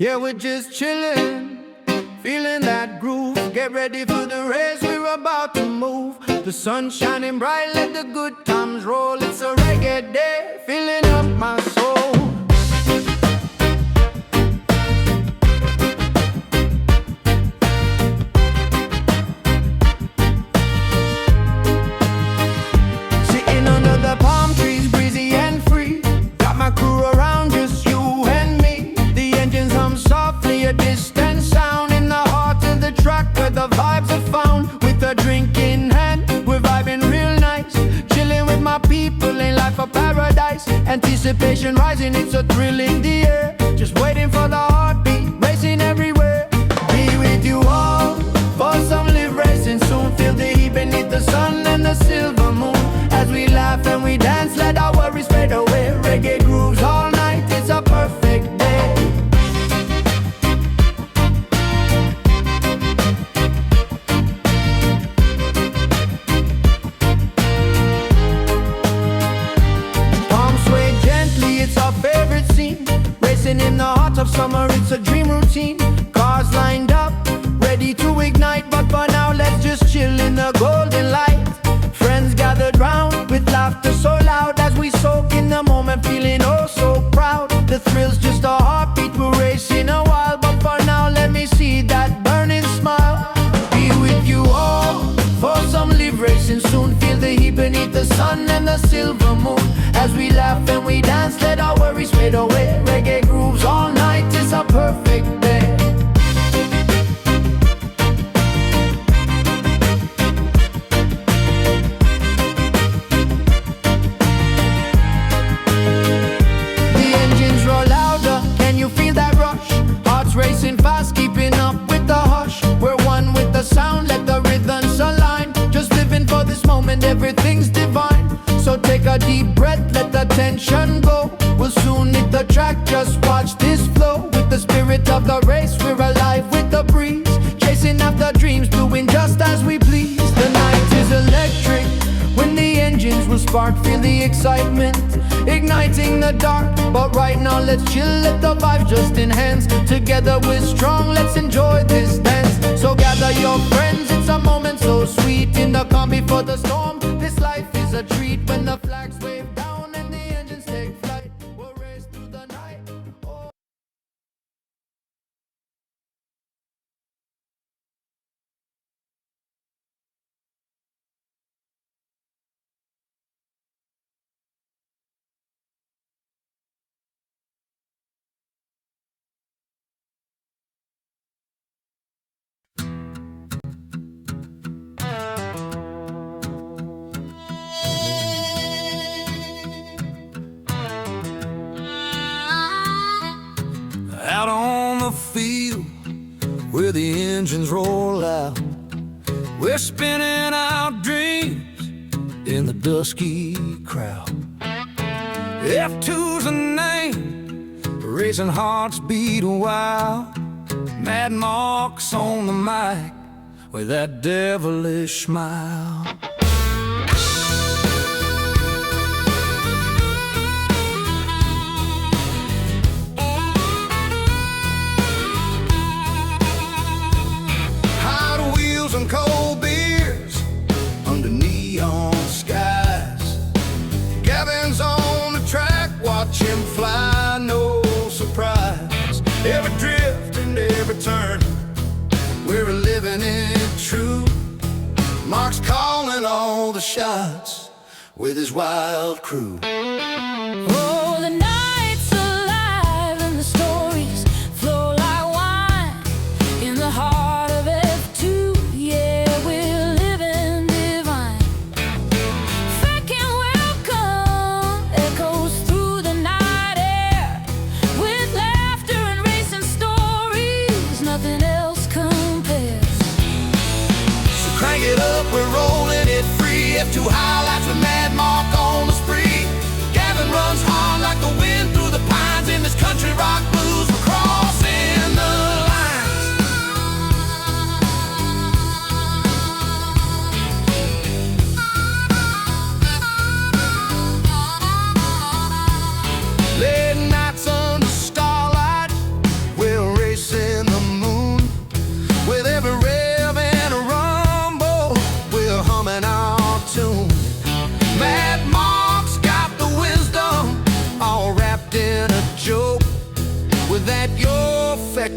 Yeah, we're just chilling, feeling that groove. Get ready for the race, we're about to move. The sun's shining bright, let the good times roll. It's a reggae day, filling up my soul. Sitting under the palm trees, breezy and free. Got my crew around, just you and me. The engines hum softly, a distant sound in the heart of the track where the vibes are found. With a drink in hand, we're vibing real nice. Chilling with my people, ain't life a paradise. Anticipation rising, it's a thrill in the air. Just waiting for the heartbeat, racing everywhere. Be with you all, for some live racing soon. Feel the heat beneath the sun and the silver moon. As we laugh and we dance, let our worries fade away. Reggae grooves all night, it's a perfect day. Palms sway gently, it's our favorite scene. Racing in the heart of summer, it's a dream routine. Cars lined up, ready to ignite. But for now, let's just chill in the golden light. Friends gathered round with laughter so loud as we soak in the moment, feeling oh so proud. The thrill's just a heartbeat, we're racing a while. But for now, let me see that burning smile. Be with you all, for some live racing soon. Feel the heat beneath the sun and the silver moon. As we laugh and we dance, let our worries fade away. Reggae grooves all night, it's a perfect day. Racing fast, keeping up with the hush. We're one with the sound, let the rhythms align. Just living for this moment, everything's divine. So take a deep breath, let the tension go. We'll soon hit the track, just watch this flow. With the spirit of the race, we're alive with the breeze. Chasing after dreams, doing just as we please. The night is electric, when the engines will spark. Feel the excitement, igniting the dark. But right now let's chill, let the vibes just enhance. Together we're strong, let's enjoy this dance. So gather your friends, it's a moment so sweet. In the calm before the storm, this life is a treat. When the flags wave down and the engines take flight, we'll race through the night. Oh. Out on the field where the engines roll out, we're spinning our dreams in the dusky crowd. F2's a name, racing hearts beat wild. Mad Mark's on the mic with that devilish smile. And cold beers under neon skies. Gavin's on the track, watch him fly, no surprise. Every drift and every turn, we're living it true. Mark's calling all the shots with his wild crew. Oh, the night's alive and the stories flow like wine in the heart of F2. Yeah, we're living divine. Fake and welcome echoes through the night air. With laughter and racing stories, nothing else compares. So crank it up, we're rolling it free. F2 highlights with Mad Mark on the spree.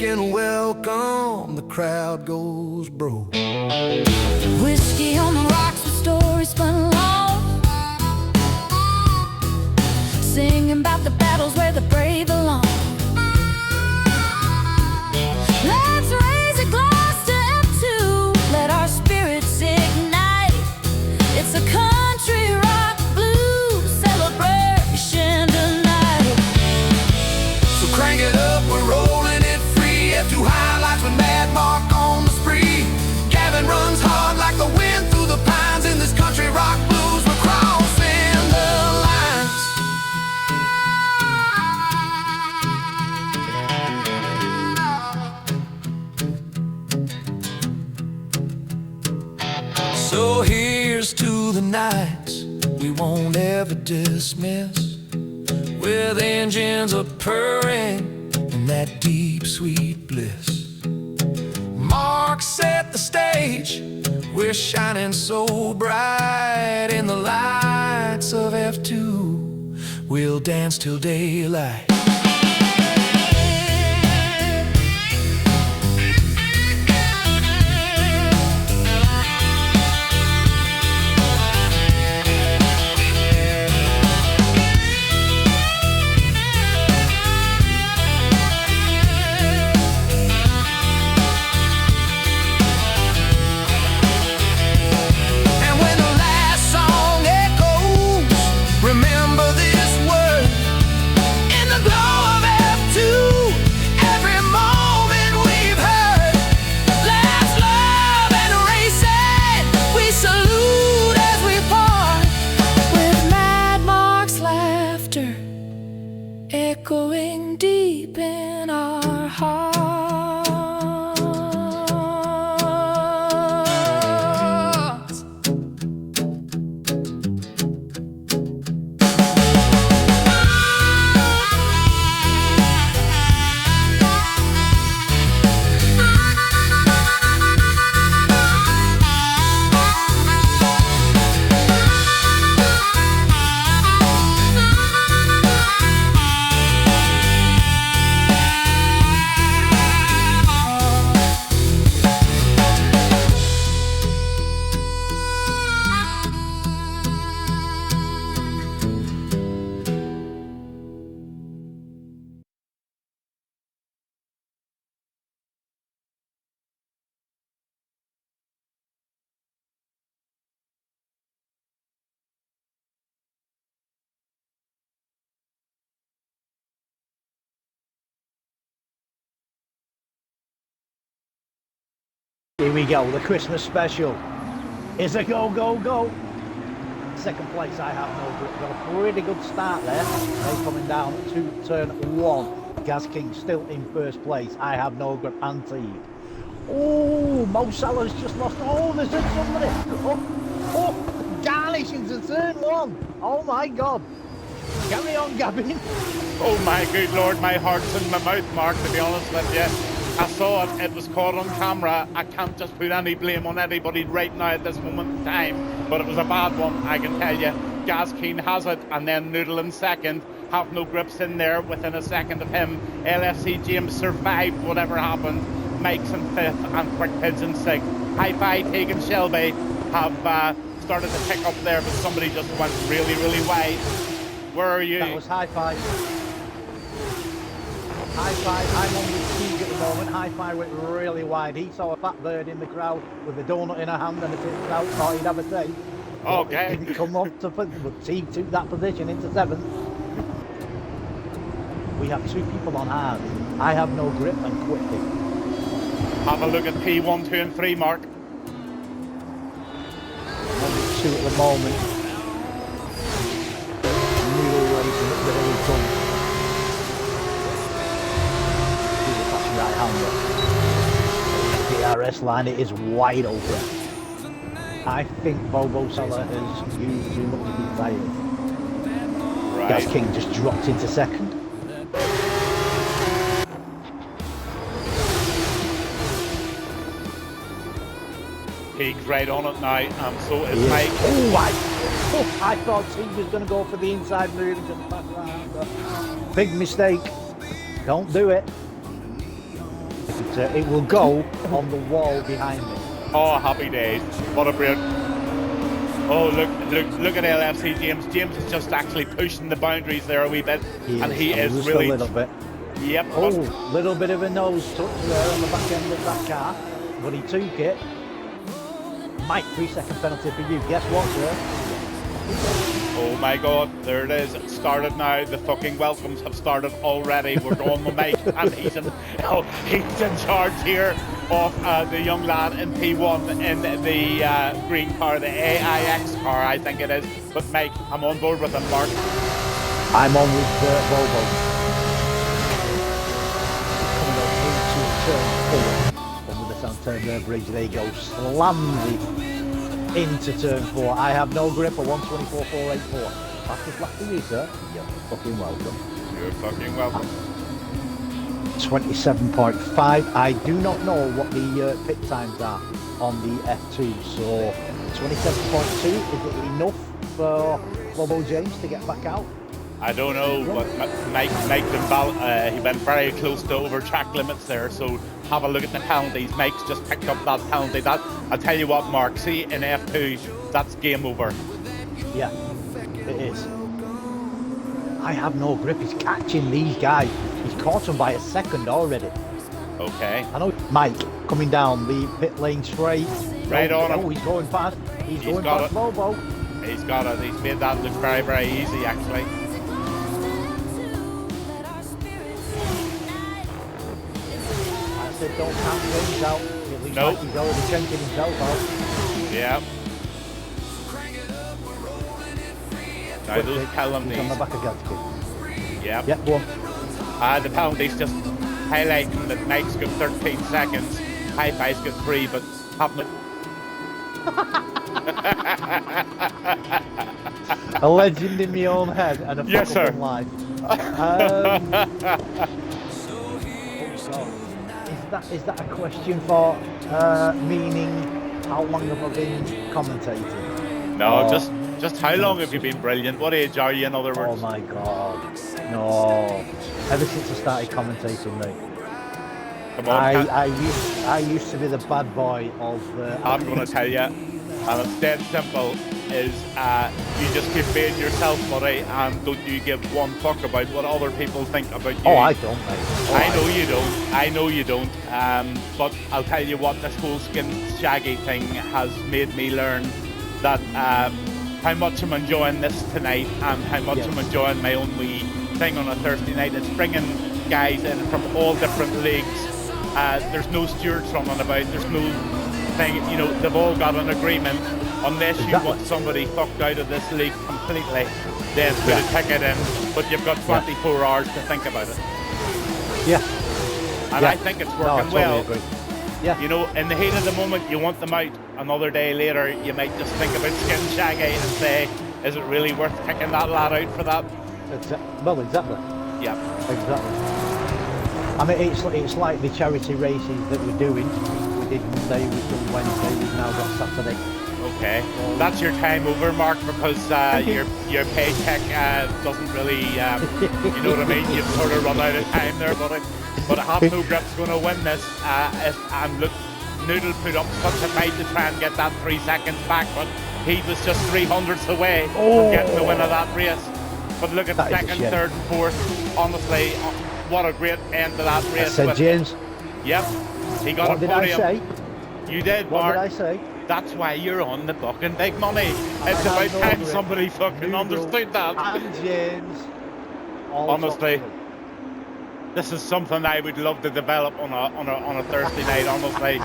making welcome, the crowd goes broke. Whiskey on the rocks with stories spun along, singing about the battles where the brave belong. Let's raise a glass to F2, let our spirits ignite. It's a country rock blues celebration tonight. So crank it up, we're rolling it free. F2 highlights with Mad Mark on the spree. Gavin runs hard like the wind through the pines. In this country rock blues, we're crossing the lines. So here's to the nights we won't ever dismiss, with engines a-purring in that deep, sweet bliss. Mark set the stage, we're shining so bright in the lights of F2. We'll dance till daylight. Remember this word in the glow of F2. Every moment we've heard, let's love and race it. We salute as we part, With Mad Mark's laughter echoing deep in our hearts. Here we go, the Christmas special. It's a go, go, go. Second place, I have no grip. Got a pretty good start there. They're coming down to turn one. Gaz King still in first place. I have no grip and team. Oh, Mo Salah's just lost. Oh, there's somebody. Oh, Garnish into turn one. Oh my God. Carry on, Gavin. Oh my good lord, my heart's in my mouth, Mark, to be honest with you. I saw it, it was caught on camera. I can't just put any blame on anybody right now at this moment in time, but it was a bad one, I can tell you. Gaz Keen has it, and then Noodle in second. Have no grips in there within a second of him. LFC James survived whatever happened. Mike's in fifth and Quick Pids in sixth. Hi-Fi Tegan Shelby have started to pick up there, but somebody just went really, really wide. Where are you? That was Hi-Fi. Hi-Fi, I'm on with Teague at the moment. Hi-Fi went really wide. He saw a fat bird in the crowd with a donut in her hand and a tip out, thought he'd have a take. Okay. Didn't come up to, but Teague took that position into seventh. We have two people on hard. I have no grip and Quickly. Have a look at P1, 2 and 3, Mark. Only two at the moment. Needle racing up the hill front. Right hander. The DRS line, it is wide open. I think Bobo Salah has used too much of his tires. Right. Gaz King just dropped into second. Teague's right on it now, and so is Mike. Oh, I thought Teague was going to go for the inside move and just back around, but big mistake. Don't do it. It will go on the wall behind me. Oh, happy days. What a break. Oh, look at LFC James. James is just actually pushing the boundaries there a wee bit. He is just really... a little bit. Yep. Oh, little bit of a nose touch there on the back end of that car. But he took it. Mike, 3-second penalty for you. Guess what, sir? Oh my God, there it is. It started now. The fucking welcomes have started already. We're on the mic, and he's in charge here of the young lad in P1 in the green car, the AIX car, I think it is. But Mike, I'm on board with him, Mark. I'm on with Volvo. Coming up into turn 4 under the Santander Bridge. They go slammed into turn 4. I have no grip at 124.484. Fastest lap for you, sir. You're fucking welcome. You're fucking welcome. 27.5. I do not know what the pit times are on the F2, so 27.2, is it enough for Bobo James to get back out? I don't know, but Mike he went very close to over track limits there, so have a look at the penalties. Mike's just picked up that penalty. That, I'll tell you what, Mark, see, in F2, that's game over. Yeah, it is. I have no grip. He's catching these guys. He's caught them by a second already. Okay. I know Mike coming down the pit lane straight. Right on him. Oh, he's going fast. He's going past Bobo. He's got it. He's made that look very, very easy, actually. I said don't count James out. It looks like he's already changing himself out. Yeah. Now those penalties. On the back again. Yeah. Yeah, go on. The penalties just highlighting that Mike's got 13 seconds. Hi-Fi's got 3, but haven't. A legend in my own head and a yes, sir. In life. Is that a question for meaning how long have I been commentating? No, just how long have you been brilliant? What age are you, in other words? Oh my God, no! Ever since I started commentating, mate. Come on, I used to be the bad boy of. I'm going to tell you, and it's dead simple. Is you just keep being yourself, buddy, and don't you give one fuck about what other people think about you. Oh, I don't, mate. I know you don't. But I'll tell you what, this whole skin shaggy thing has made me learn that how much I'm enjoying this tonight and how much I'm enjoying my own wee thing on a Thursday night. It's bringing guys in from all different leagues. There's no stewards running about. There's no thing. You know, they've all got an agreement. Unless you want somebody fucked out of this league completely, then put a ticket in. But you've got 24 hours to think about it. Yeah. And I think it's working well. Agree. Yeah. You know, in the heat of the moment, you want them out. Another day later, you might just think about Skin Shaggy and say, is it really worth kicking that lad out for that? Well, exactly. Yeah. Exactly. I mean, it's like the charity races that we're doing. We did Monday, we've done Wednesday, we've now got Saturday. Okay, that's your time over, Mark, because your paycheck doesn't really, you know what I mean? You've sort of run out of time there, buddy. But I have no grip's going to win this. And look, Noodle put up such a fight to try and get that 3 seconds back, but he was just 300ths away from getting the win of that race. But look at second, third, and fourth. Honestly, what a great end to that race. I said James. Yep, he got what a did podium. I say? You did, what Mark. What did I say? That's why you're on the fucking big money. It's about time somebody fucking understood that. And James. Honestly, this is something I would love to develop on a Thursday night. Honestly,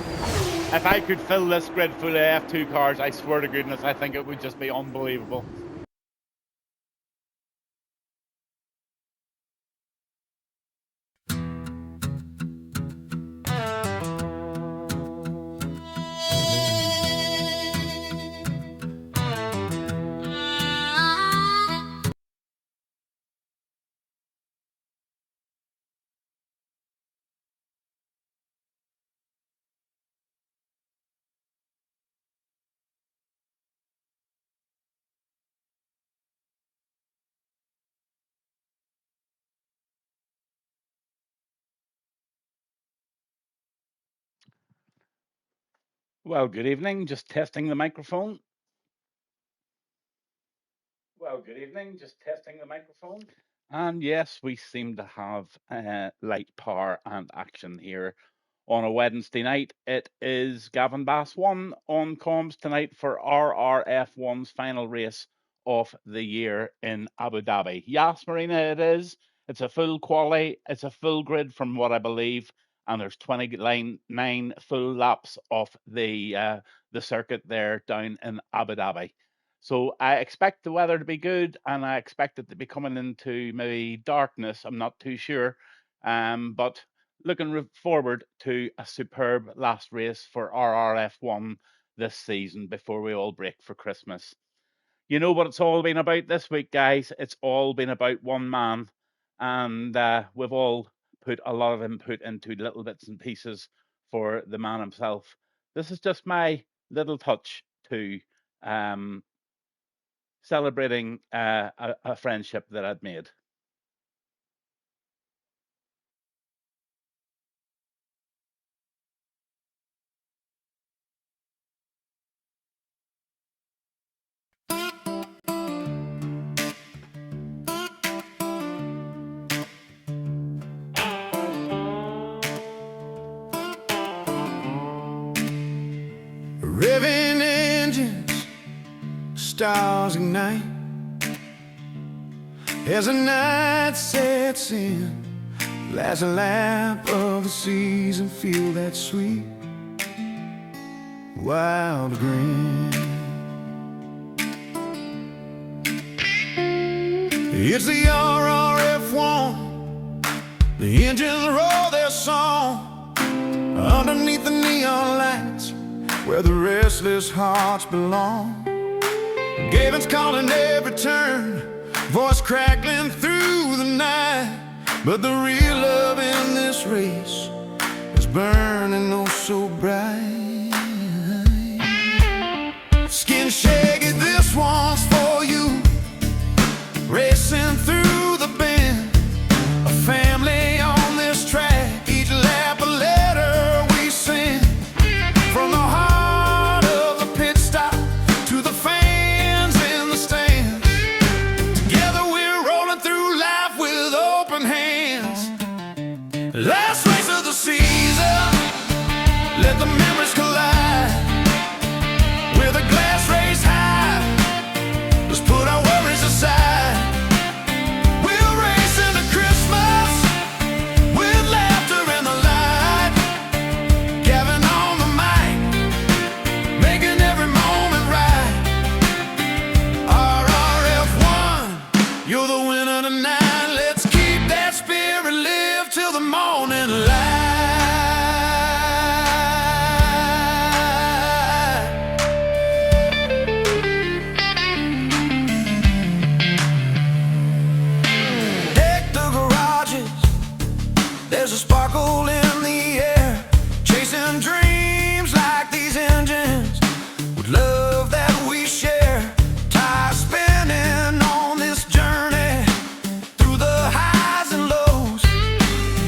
if I could fill this grid full of F2 cars, I swear to goodness, I think it would just be unbelievable. Well, good evening. Just testing the microphone. Well, good evening. Just testing the microphone. And yes, we seem to have light, power, and action here on a Wednesday night. It is Gavin Bass 1 on comms tonight for RRF1's final race of the year in Abu Dhabi. Yas Marina, it is. It's a full quali. It's a full grid from what I believe, and there's 29 full laps of the circuit there down in Abu Dhabi. So I expect the weather to be good, and I expect it to be coming into maybe darkness. I'm not too sure, but looking forward to a superb last race for RRF1 this season before we all break for Christmas. You know what it's all been about this week, guys? It's all been about one man, and we've all put a lot of input into little bits and pieces for the man himself. This is just my little touch to celebrating a friendship that I'd made. Revving engines, stars ignite as the night sets in. Last lap of the season, feel that sweet wild grin. It's the RRF1, the engines roll their song underneath the neon lights where the restless hearts belong. Gavin's calling every turn, voice crackling through the night. But the real love in this race is burning oh so bright. Skin shaggy, this one's for you. Racing through the bend, a family on this track. Each lap a letter we send from the heart of the pit stop to the fans in the stands. Together we're rolling through life with open hands. Last race of the season, let the memories collide. With a glass raised high, let's put our worries aside. We'll race into Christmas with laughter and the light. Gavin on the mic, making every moment right. RRF1, you're the winner tonight. Let's keep that spirit live till the morning light. Deck the garages, there's a sparkle in the air. Chasing dreams like these engines, with love that we share. Tires spinning on this journey, through the highs and lows.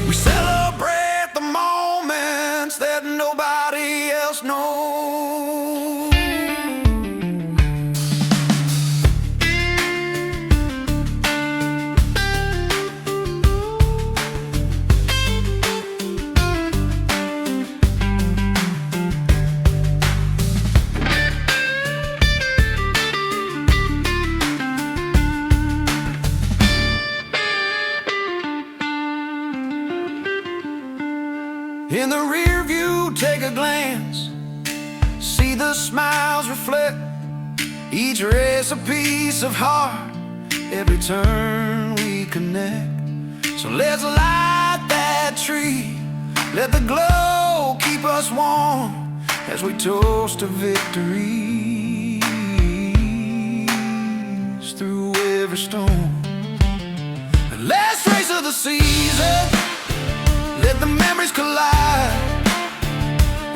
We celebrate the moments that nobody else knows. In the rear view, take a glance, see the smiles reflect. Each race a piece of heart, every turn we connect. So let's light that tree, let the glow keep us warm as we toast to victories through every storm. The last race of the season, let the memories collide.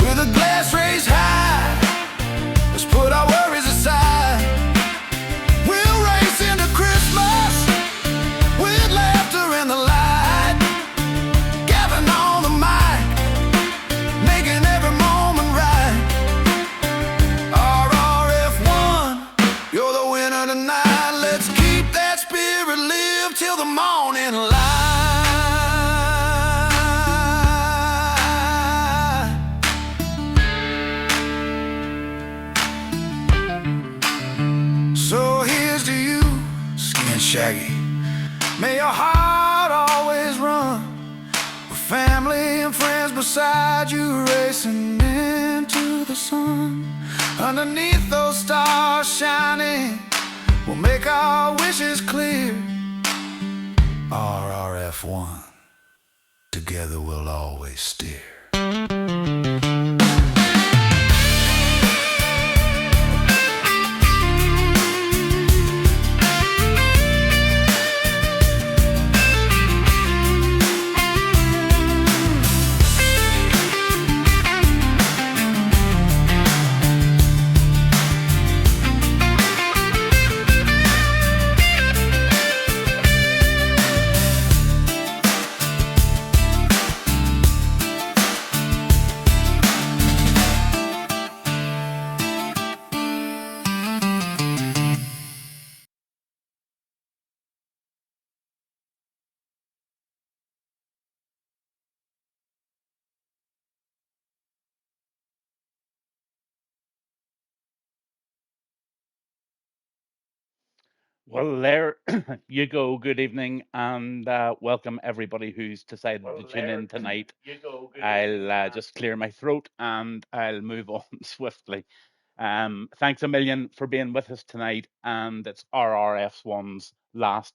With a glass raised high, let's put our worries aside. We'll race into Christmas with laughter and the light. Gavin on the mic, making every moment right. till the morning light. So here's to you, Skin Shaggy. May your heart always run with family and friends beside you, racing into the sun. Underneath those stars shining, we'll make our wishes clear. RRF1, together we'll always steer. Well, there you go. Good evening and welcome everybody who's decided to tune in tonight. I'll just clear my throat and I'll move on swiftly. Thanks a million for being with us tonight, and it's RRF1's last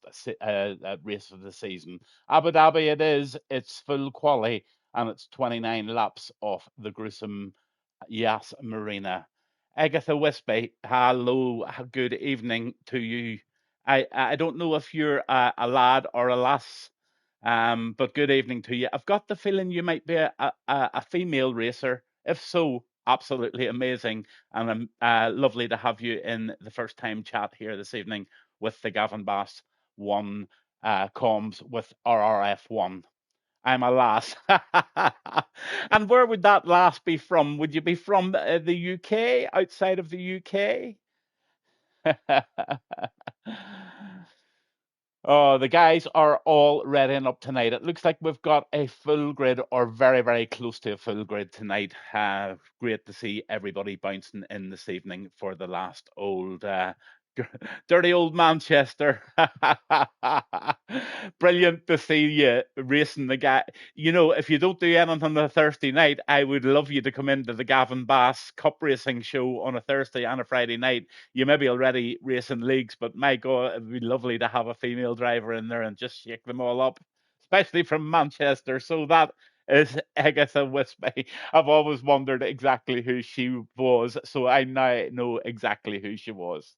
race of the season. Abu Dhabi it is, it's full quali, and it's 29 laps off the gruesome Yas Marina. Agatha Wispy, hello, good evening to you. I don't know if you're a lad or a lass, but good evening to you. I've got the feeling you might be a female racer. If so, absolutely amazing, and lovely to have you in the first time chat here this evening with the Gavin Bass 1 comms with RRF1. I'm a lass. And where would that lass be from? Would you be from the UK, outside of the UK? Oh, the guys are all readying up tonight. It looks like we've got a full grid, or very, very close to a full grid tonight. Great to see everybody bouncing in this evening for the last old dirty old Manchester. Brilliant to see you racing the guy. You know, if you don't do anything on a Thursday night, I would love you to come into the Gavin Bass Cup Racing show on a Thursday and a Friday night. You may be already racing leagues, but my God, it'd be lovely to have a female driver in there and just shake them all up, especially from Manchester. So that is Agatha Wispy. I've always wondered exactly who she was, so I now know exactly who she was.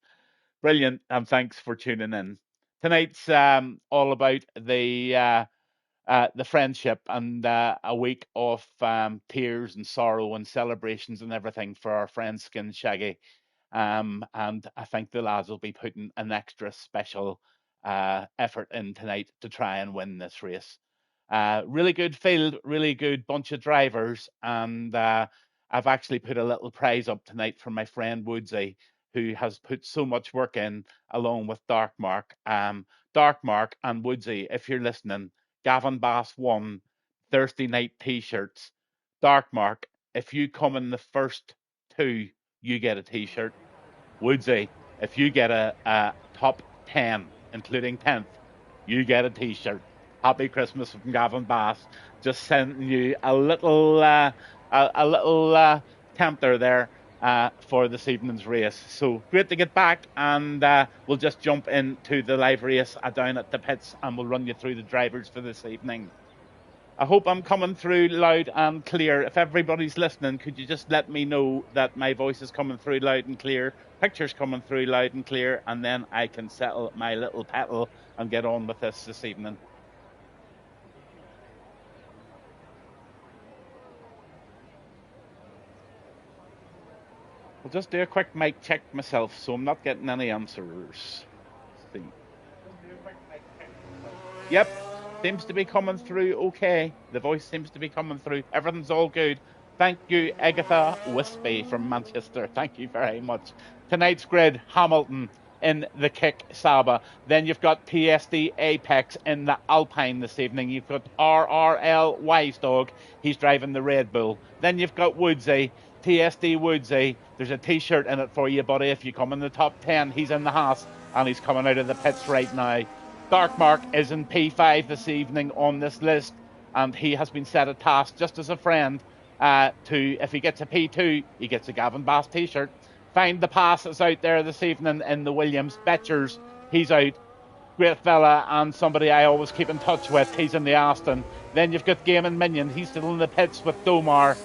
Brilliant, and thanks for tuning in. Tonight's all about the friendship and a week of tears and sorrow and celebrations and everything for our friend Skin Shaggy. And I think the lads will be putting an extra special effort in tonight to try and win this race. Really good field, really good bunch of drivers, and I've actually put a little prize up tonight for my friend Woodsy, who has put so much work in, along with Darkmark. Darkmark and Woodsy, if you're listening, Gavin Bass 1 Thursday night t-shirts. Darkmark, if you come in the first two, you get a t-shirt. Woodsy, if you get a top 10, including 10th, you get a t-shirt. Happy Christmas from Gavin Bass. Just sending you a little tempter there for this evening's race. So great to get back, and we'll just jump into the live race down at the pits, and we'll run you through the drivers for this evening. I hope I'm coming through loud and clear. If everybody's listening, could you just let me know that my voice is coming through loud and clear, pictures coming through loud and clear, and then I can settle my little petal and get on with this evening. I'll just do a quick mic check myself, so I'm not getting any answers. Let's see. Yep, seems to be coming through okay. The voice seems to be coming through. Everything's all good. Thank you, Agatha Wispy from Manchester. Thank you very much. Tonight's grid: Hamilton, in the Kick Saba. Then you've got TSD Apex in the Alpine this evening. You've got RRL Wise Dog. He's driving the Red Bull. Then you've got Woodsy, TSD Woodsy. There's a T-shirt in it for you, buddy. If you come in the top 10, he's in the Haas, and he's coming out of the pits right now. Dark Mark is in P5 this evening on this list, and he has been set a task just as a friend to, if he gets a P2, he gets a Gavin Bass T-shirt. Find the Pass is out there this evening in the Williams. Betchers, he's out. Great fella, and somebody I always keep in touch with. He's in the Aston. Then you've got Game and Minion. He's still in the pits with Domar.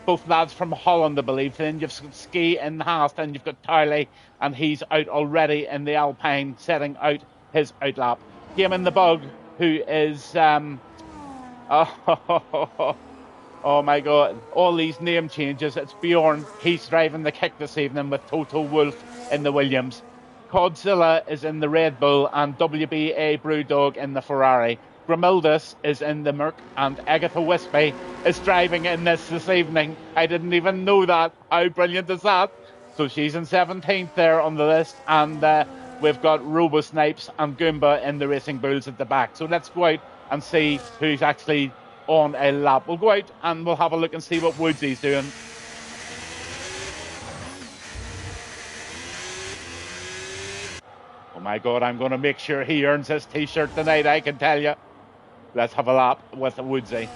Both lads from Holland, I believe. Then you've got Ski in the Haas. Then you've got Towley, and he's out already in the Alpine, setting out his outlap. Game in the Bug, who is... Oh my God, all these name changes. It's Bjorn. He's driving the Kick this evening with Toto Wolff in the Williams. Codzilla is in the Red Bull and WBA Brewdog in the Ferrari. Grimildus is in the Merc and Agatha Wispy is driving in this evening. I didn't even know that. How brilliant is that? So she's in 17th there on the list, and we've got Robo Snipes and Goomba in the Racing Bulls at the back. So let's go out and see who's actually on a lap. We'll go out and we'll have a look and see what Woodsy's doing. Oh my God, I'm going to make sure he earns his T-shirt tonight, I can tell you. Let's have a lap with Woodsy.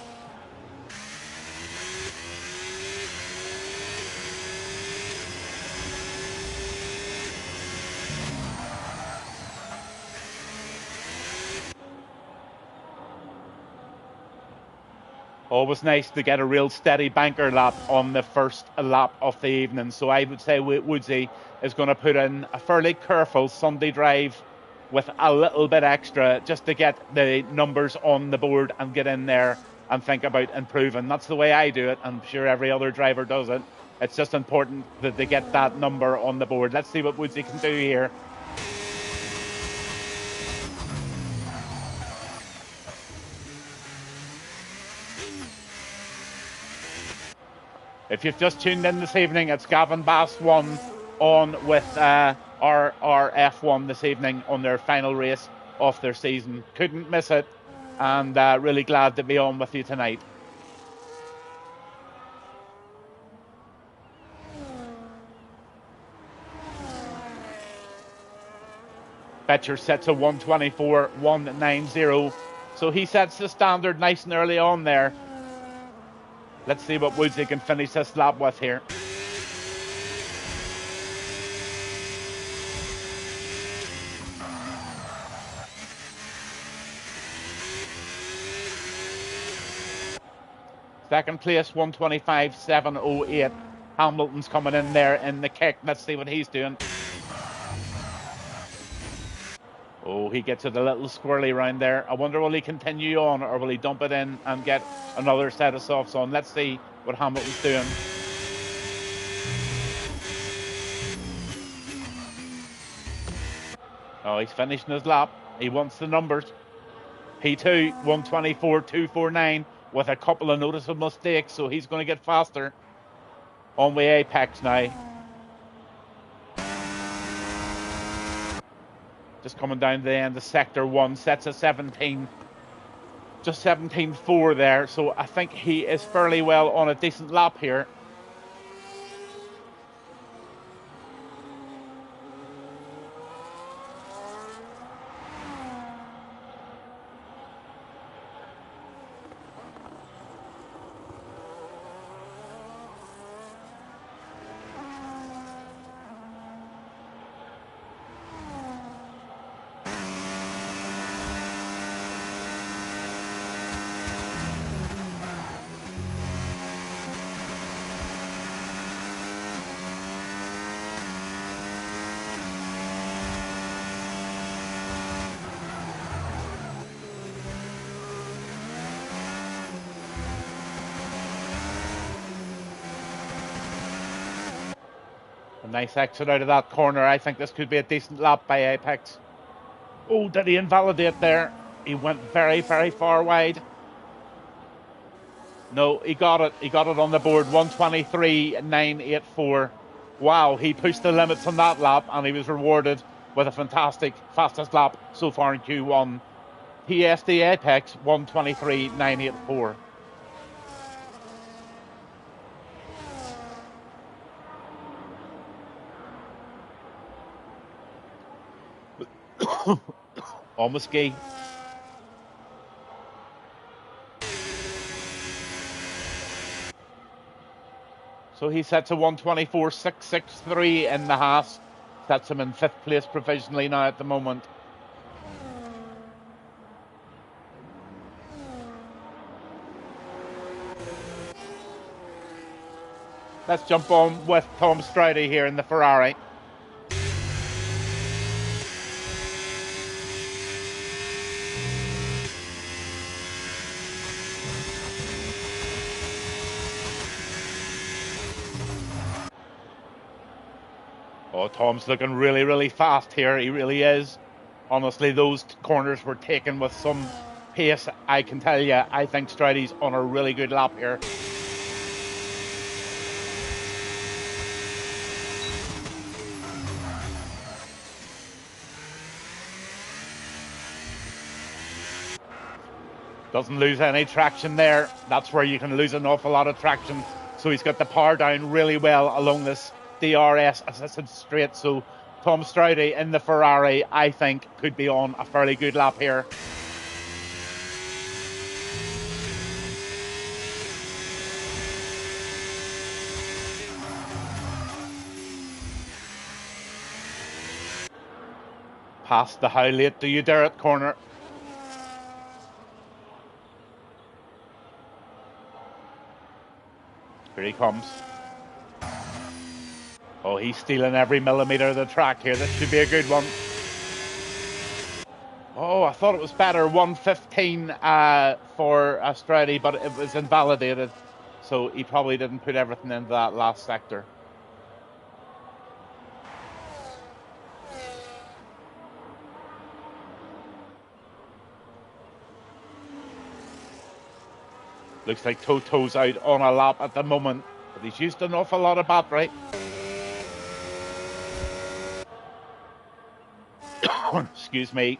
Always nice to get a real steady banker lap on the first lap of the evening. So I would say Woodsy is going to put in a fairly careful Sunday drive with a little bit extra just to get the numbers on the board and get in there and think about improving. That's the way I do it. I'm sure every other driver does it. It's just important that they get that number on the board. Let's see what Woodsy can do here. If you've just tuned in this evening, it's Gavin Bass 1 on with RRF1 this evening on their final race of their season. Couldn't miss it, and really glad to be on with you tonight. Betcher sets a 124.190, so he sets the standard nice and early on there. Let's see what Woodsy can finish this lap with here. Second place, 125.708. Hamilton's coming in there in the Kick. Let's see what he's doing. Oh, he gets it a little squirrely round there. I wonder will he continue on or will he dump it in and get another set of softs on? Let's see what Hamilton's doing. Oh, he's finishing his lap. He wants the numbers. P2, 124.249 with a couple of noticeable mistakes, so he's going to get faster. On way Apex now. Just coming down to the end of sector 1, sets a 17, just 17.4 there, so I think he is fairly well on a decent lap here. A nice exit out of that corner. I think this could be a decent lap by Apex. Oh, did he invalidate there? He went very, very far wide. No, he got it. He got it on the board. 123.984. wow, he pushed the limits on that lap and he was rewarded with a fantastic fastest lap so far in Q1. PSD Apex 1:23.984. Almost gay. So he sets a 1:24.663 in the Haas. Sets him in 5th place provisionally now at the moment. Let's jump on with Tom Stridey here in the Ferrari. Oh, Tom's looking really, really fast here. He really is. Honestly, those corners were taken with some pace. I can tell you, I think Stridey's on a really good lap here. Doesn't lose any traction there. That's where you can lose an awful lot of traction. So he's got the power down really well along this DRS assisted straight. So Tom Stridey in the Ferrari, I think, could be on a fairly good lap here. Past the how late do you dare it corner. Here he comes. Oh, he's stealing every millimetre of the track here. This should be a good one. Oh, I thought it was better. 1:15 for Stridey, but it was invalidated. So he probably didn't put everything into that last sector. Looks like Toto's out on a lap at the moment, but he's used an awful lot of battery. Excuse me.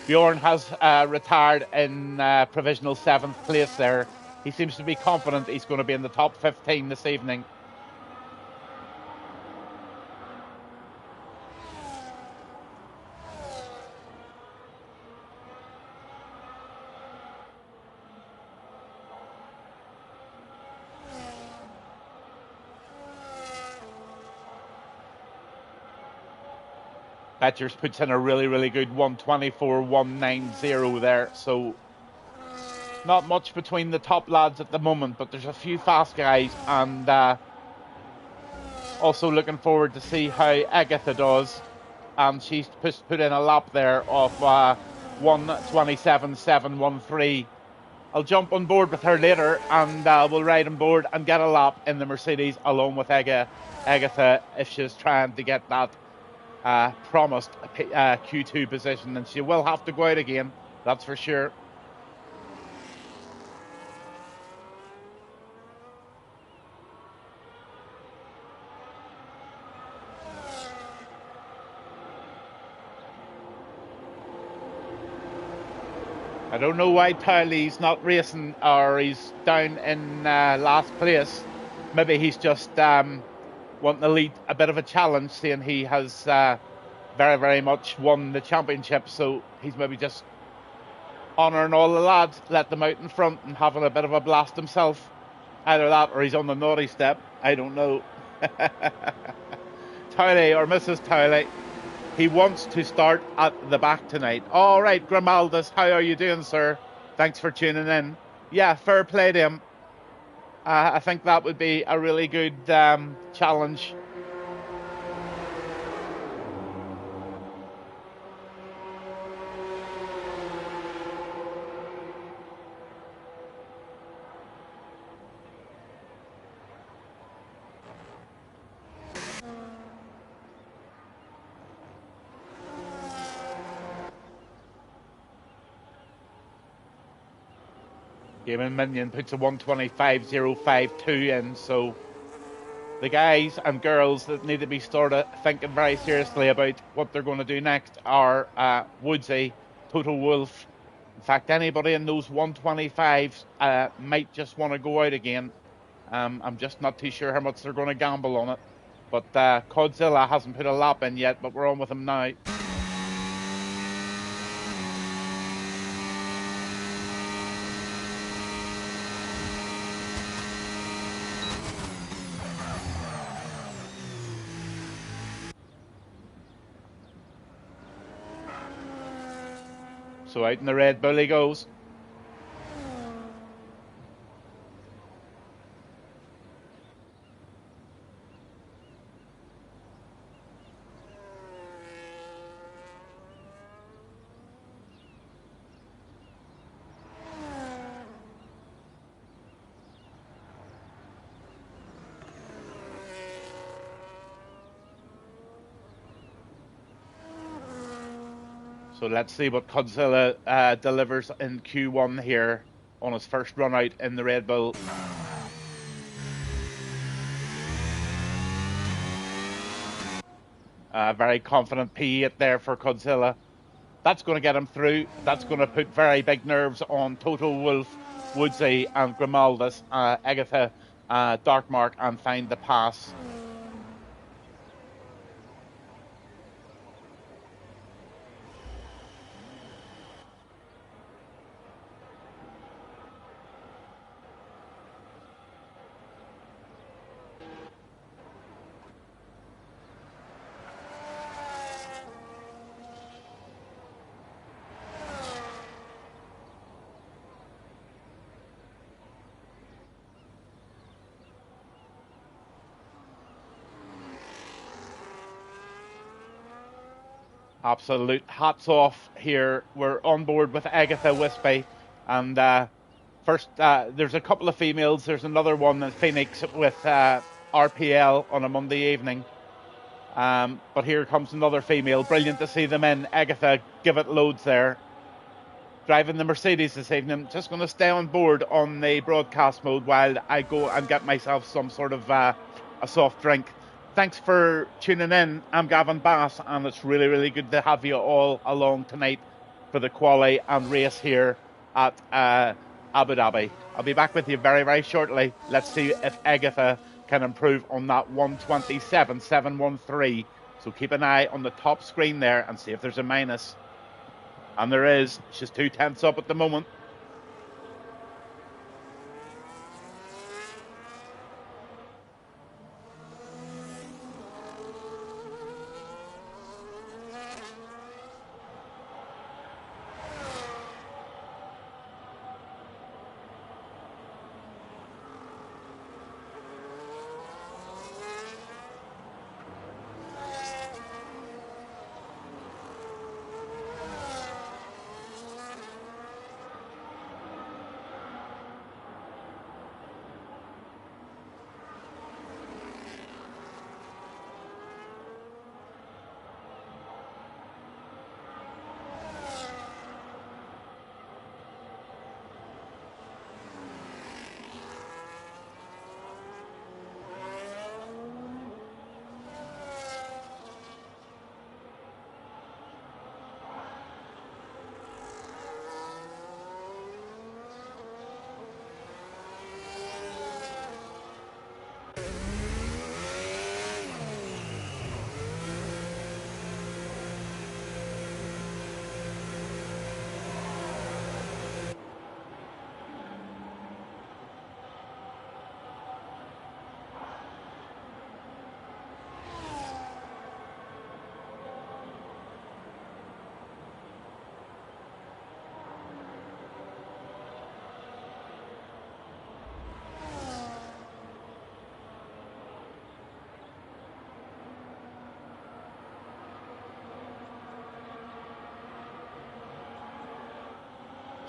Bjorn has retired in provisional 7th place there. He seems to be confident he's going to be in the top 15 this evening. Betchers puts in a really, really good 1:24.190 there. So not much between the top lads at the moment, but there's a few fast guys, and also looking forward to see how Agatha does. And she's put in a lap there of 1:27.713. I'll jump on board with her later, and we'll ride on board and get a lap in the Mercedes along with Agatha if she's trying to get that promised Q2 position, and she will have to go out again, that's for sure. I don't know why Tylee's not racing, or he's down in last place. Maybe he's just wanting to lead a bit of a challenge, seeing he has very, very much won the championship. So he's maybe just honouring all the lads, let them out in front and having a bit of a blast himself. Either that or he's on the naughty step. I don't know. Tylee or Mrs. Tylee, he wants to start at the back tonight. All right, Grimaldus, how are you doing, sir? Thanks for tuning in. Yeah, fair play to him. I think that would be a really good challenge. Gaming Minion puts a 1:25.052 in, so The guys and girls that need to be started thinking very seriously about what they're going to do next are Woodsy, Total Wolf. In fact, anybody in those 125s might just want to go out again. I'm just not too sure how much they're going to gamble on it. But Codzilla hasn't put a lap in yet, but we're on with him now. So out in the Red Bull he goes. So let's see what Godzilla delivers in Q1 here on his first run out in the Red Bull. Very confident P8 there for Godzilla. That's going to get him through. That's going to put very big nerves on Total Wolf, Woodsy and Grimaldus, Agatha, Darkmark and Find the Pass. Absolute hats off here. We're on board with Agatha Wispy, and first there's a couple of females. There's another one in Phoenix with RPL on a Monday evening, but here comes another female. Brilliant to see them in. Agatha, give it loads there. Driving the Mercedes this evening. Just going to stay on board on the broadcast mode while I go and get myself some sort of a soft drink. Thanks for tuning in. I'm Gavin Bass, and it's really, really good to have you all along tonight for the quali and race here at Abu Dhabi. I'll be back with you very, very shortly. Let's see if Agatha can improve on that 127.713. So keep an eye on the top screen there and see if there's a minus. And there is. She's 2/10 up at the moment.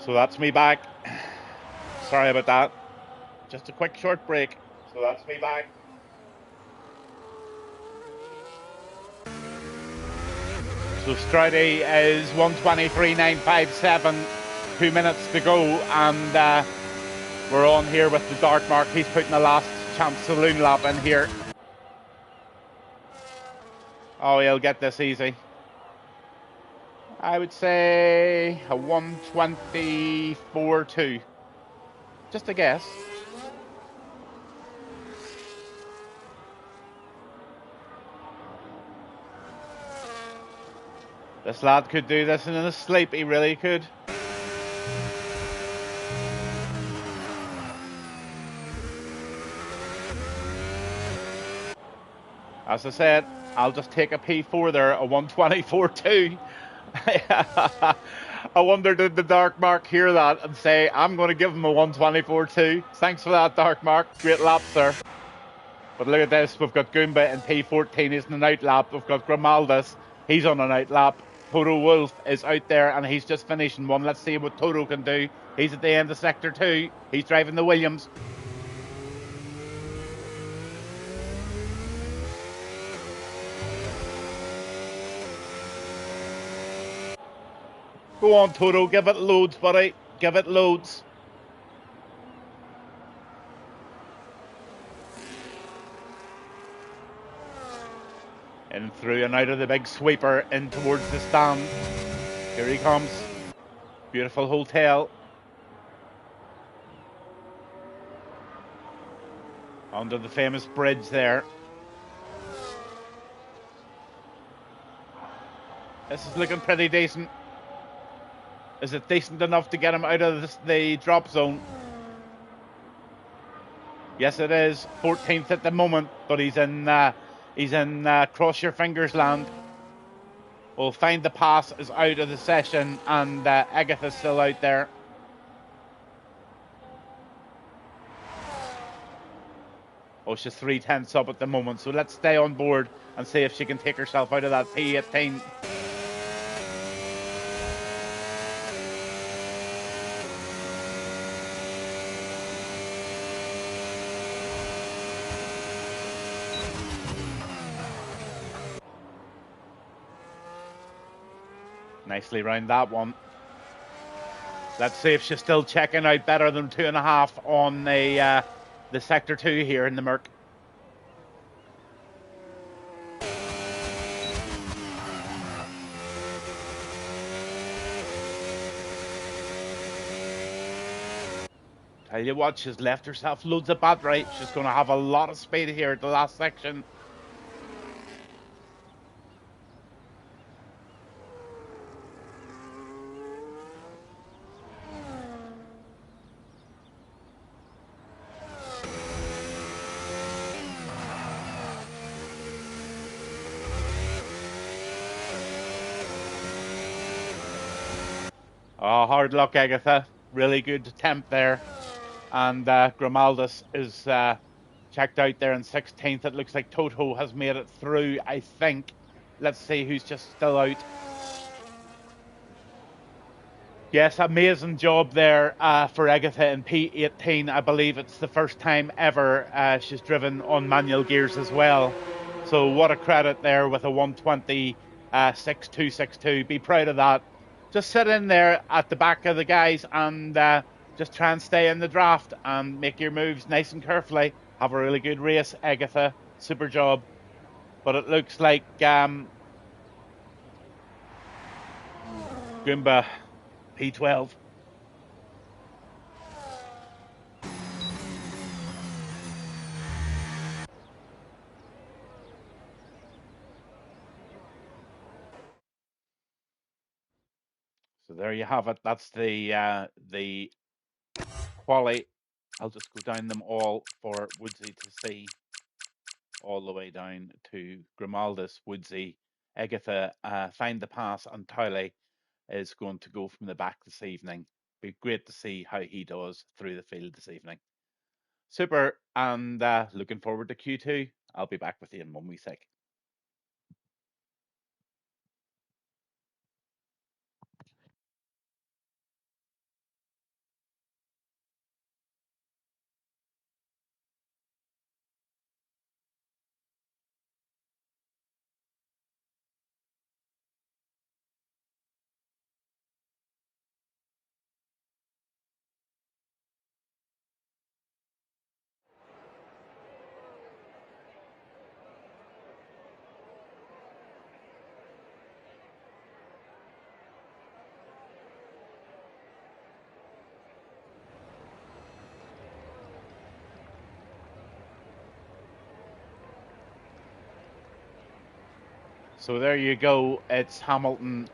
So that's me back. Sorry about that. Just a quick short break. So that's me back. So Stroudy is 123.957, 2 minutes to go, and we're on here with the Dark Mark. He's putting the last chance saloon lap in here. Oh, he'll get this easy. I would say a 124.2. Just a guess. This lad could do this in his sleep, he really could. As I said, I'll just take a P4 there, a 124.2. I wonder did the Dark Mark hear that and say, I'm going to give him a 124.2. Thanks for that, Dark Mark. Great lap, sir. But look at this. We've got Goomba in P14. He's in an out lap. We've got Grimaldis. He's on an out lap. Toto Wolf is out there and he's just finishing one. Let's see what Toto can do. He's at the end of sector 2. He's driving the Williams. Go on, Toto. Give it loads, buddy. Give it loads. In through and out of the big sweeper in towards the stand. Here he comes. Beautiful hotel. Under the famous bridge there. This is looking pretty decent. Is it decent enough to get him out of the drop zone? Yes, it is. 14th at the moment, but he's in cross your fingers land. We'll find the pass is out of the session, and Agatha's still out there. Oh, she's 3/10 up at the moment, so let's stay on board and see if she can take herself out of that P18. Nicely round that one. Let's see if she's still checking out better than 2.5 on the sector 2 here in the Merc. Tell you what, she's left herself loads of battery. She's going to have a lot of speed here at the last section. Oh, hard luck, Agatha. Really good attempt there. And Grimaldis is checked out there in 16th. It looks like Toto has made it through, I think. Let's see who's just still out. Yes, amazing job there for Agatha in P18. I believe it's the first time ever she's driven on manual gears as well. So what a credit there with a 120.6262. Be proud of that. Just sit in there at the back of the guys and just try and stay in the draft and make your moves nice and carefully. Have a really good race, Agatha. Super job. But it looks like Goomba P12. So there you have it. That's the quali. I'll just go down them all for Woodsy to see. All the way down to Grimaldis, Woodsy, Agatha, Find the Pass, and Towley is going to go from the back this evening. Be great to see how he does through the field this evening. Super, and looking forward to Q2. I'll be back with you in 1 wee sec. So there you go. It's Hamilton,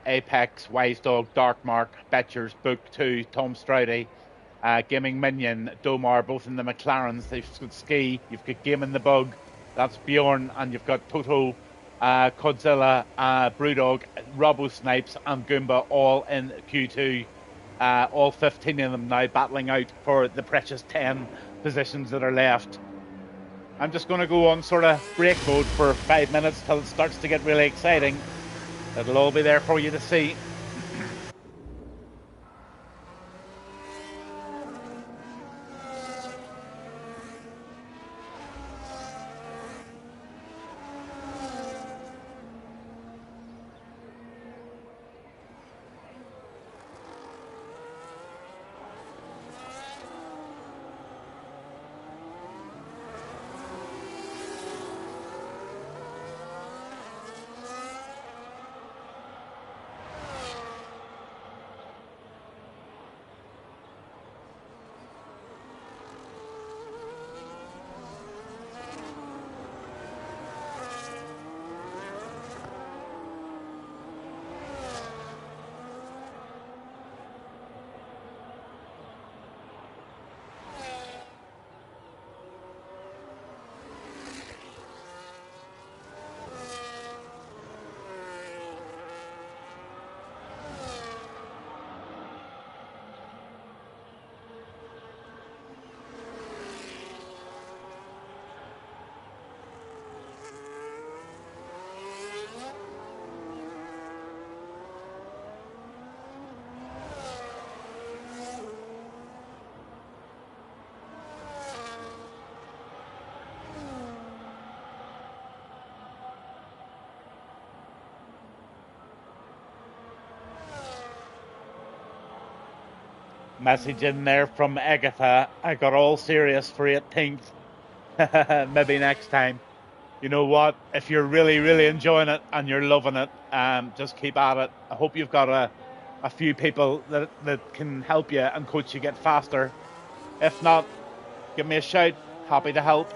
Apex, Wise Dog, Darkmark, Betchers, Book 2, Tom Stroudy, Gaming Minion, Domar, both in the McLarens. They've got Ski, you've got Game in the Bug, that's Bjorn, and you've got Toto, Godzilla, Brewdog, Robo Snipes, and Goomba all in Q2. All 15 of them now battling out for the precious 10 positions that are left. I'm just going to go on sort of break mode for 5 minutes till it starts to get really exciting. It'll all be there for you to see. Message in there from Agatha. I got all serious for 18th. Maybe next time. You know what? If you're really, really enjoying it and you're loving it, just keep at it. I hope you've got a few people that can help you and coach you get faster. If not, give me a shout. Happy to help.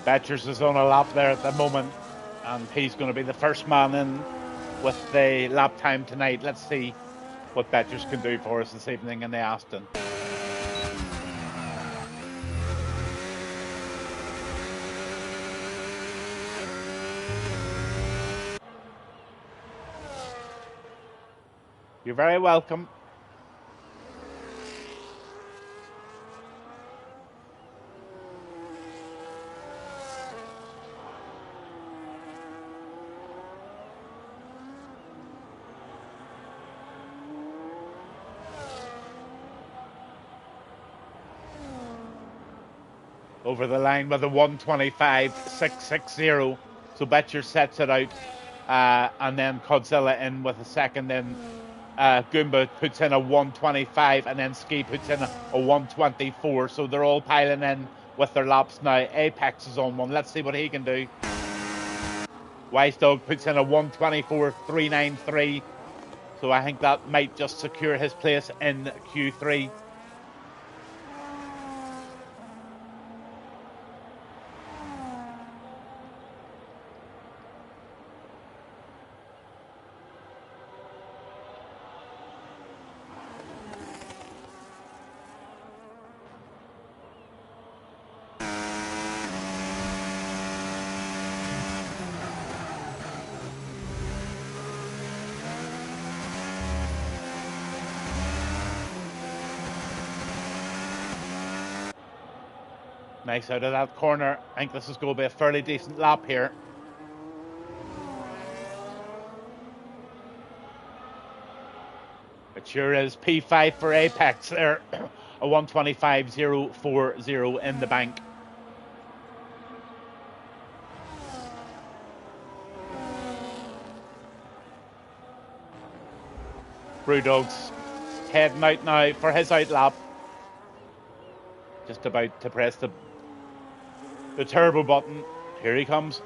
Betchers is on a lap there at the moment, and he's going to be the first man in with the lap time tonight. Let's see what Betchers can do for us this evening in the Aston. You're very welcome. Over the line with a 1:25.660. So Betcher sets it out, and then Godzilla in with a second. Then Goomba puts in a 1:25, and then Ski puts in a 1:24. So they're all piling in with their laps now. Apex is on one. Let's see what he can do. Wise Dog puts in a 1:24.393. So I think that might just secure his place in Q3. Nice out of that corner. I think this is going to be a fairly decent lap here. It sure is. P5 for Apex there. A 1:25.040 in the bank. Brewdog's heading out now for his out lap. Just about to press the turbo button. Here he comes.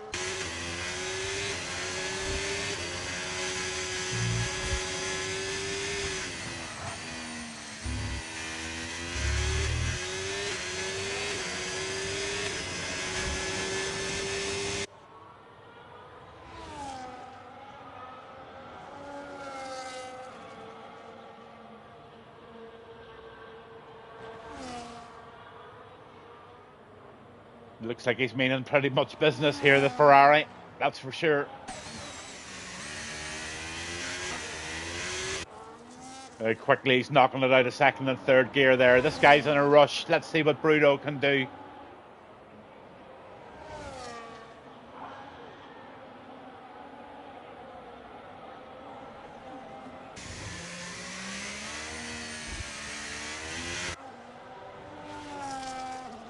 Looks like he's meaning pretty much business here, the Ferrari. That's for sure. Very quickly, he's knocking it out of second and third gear there. This guy's in a rush. Let's see what Bruno can do.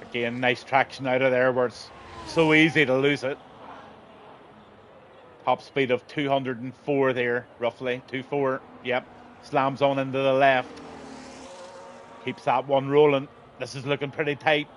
Again, nice traction out of there where it's so easy to lose it. Top speed of 204 there, roughly. 2.4, yep. Slams on into the left. Keeps that one rolling. This is looking pretty tight.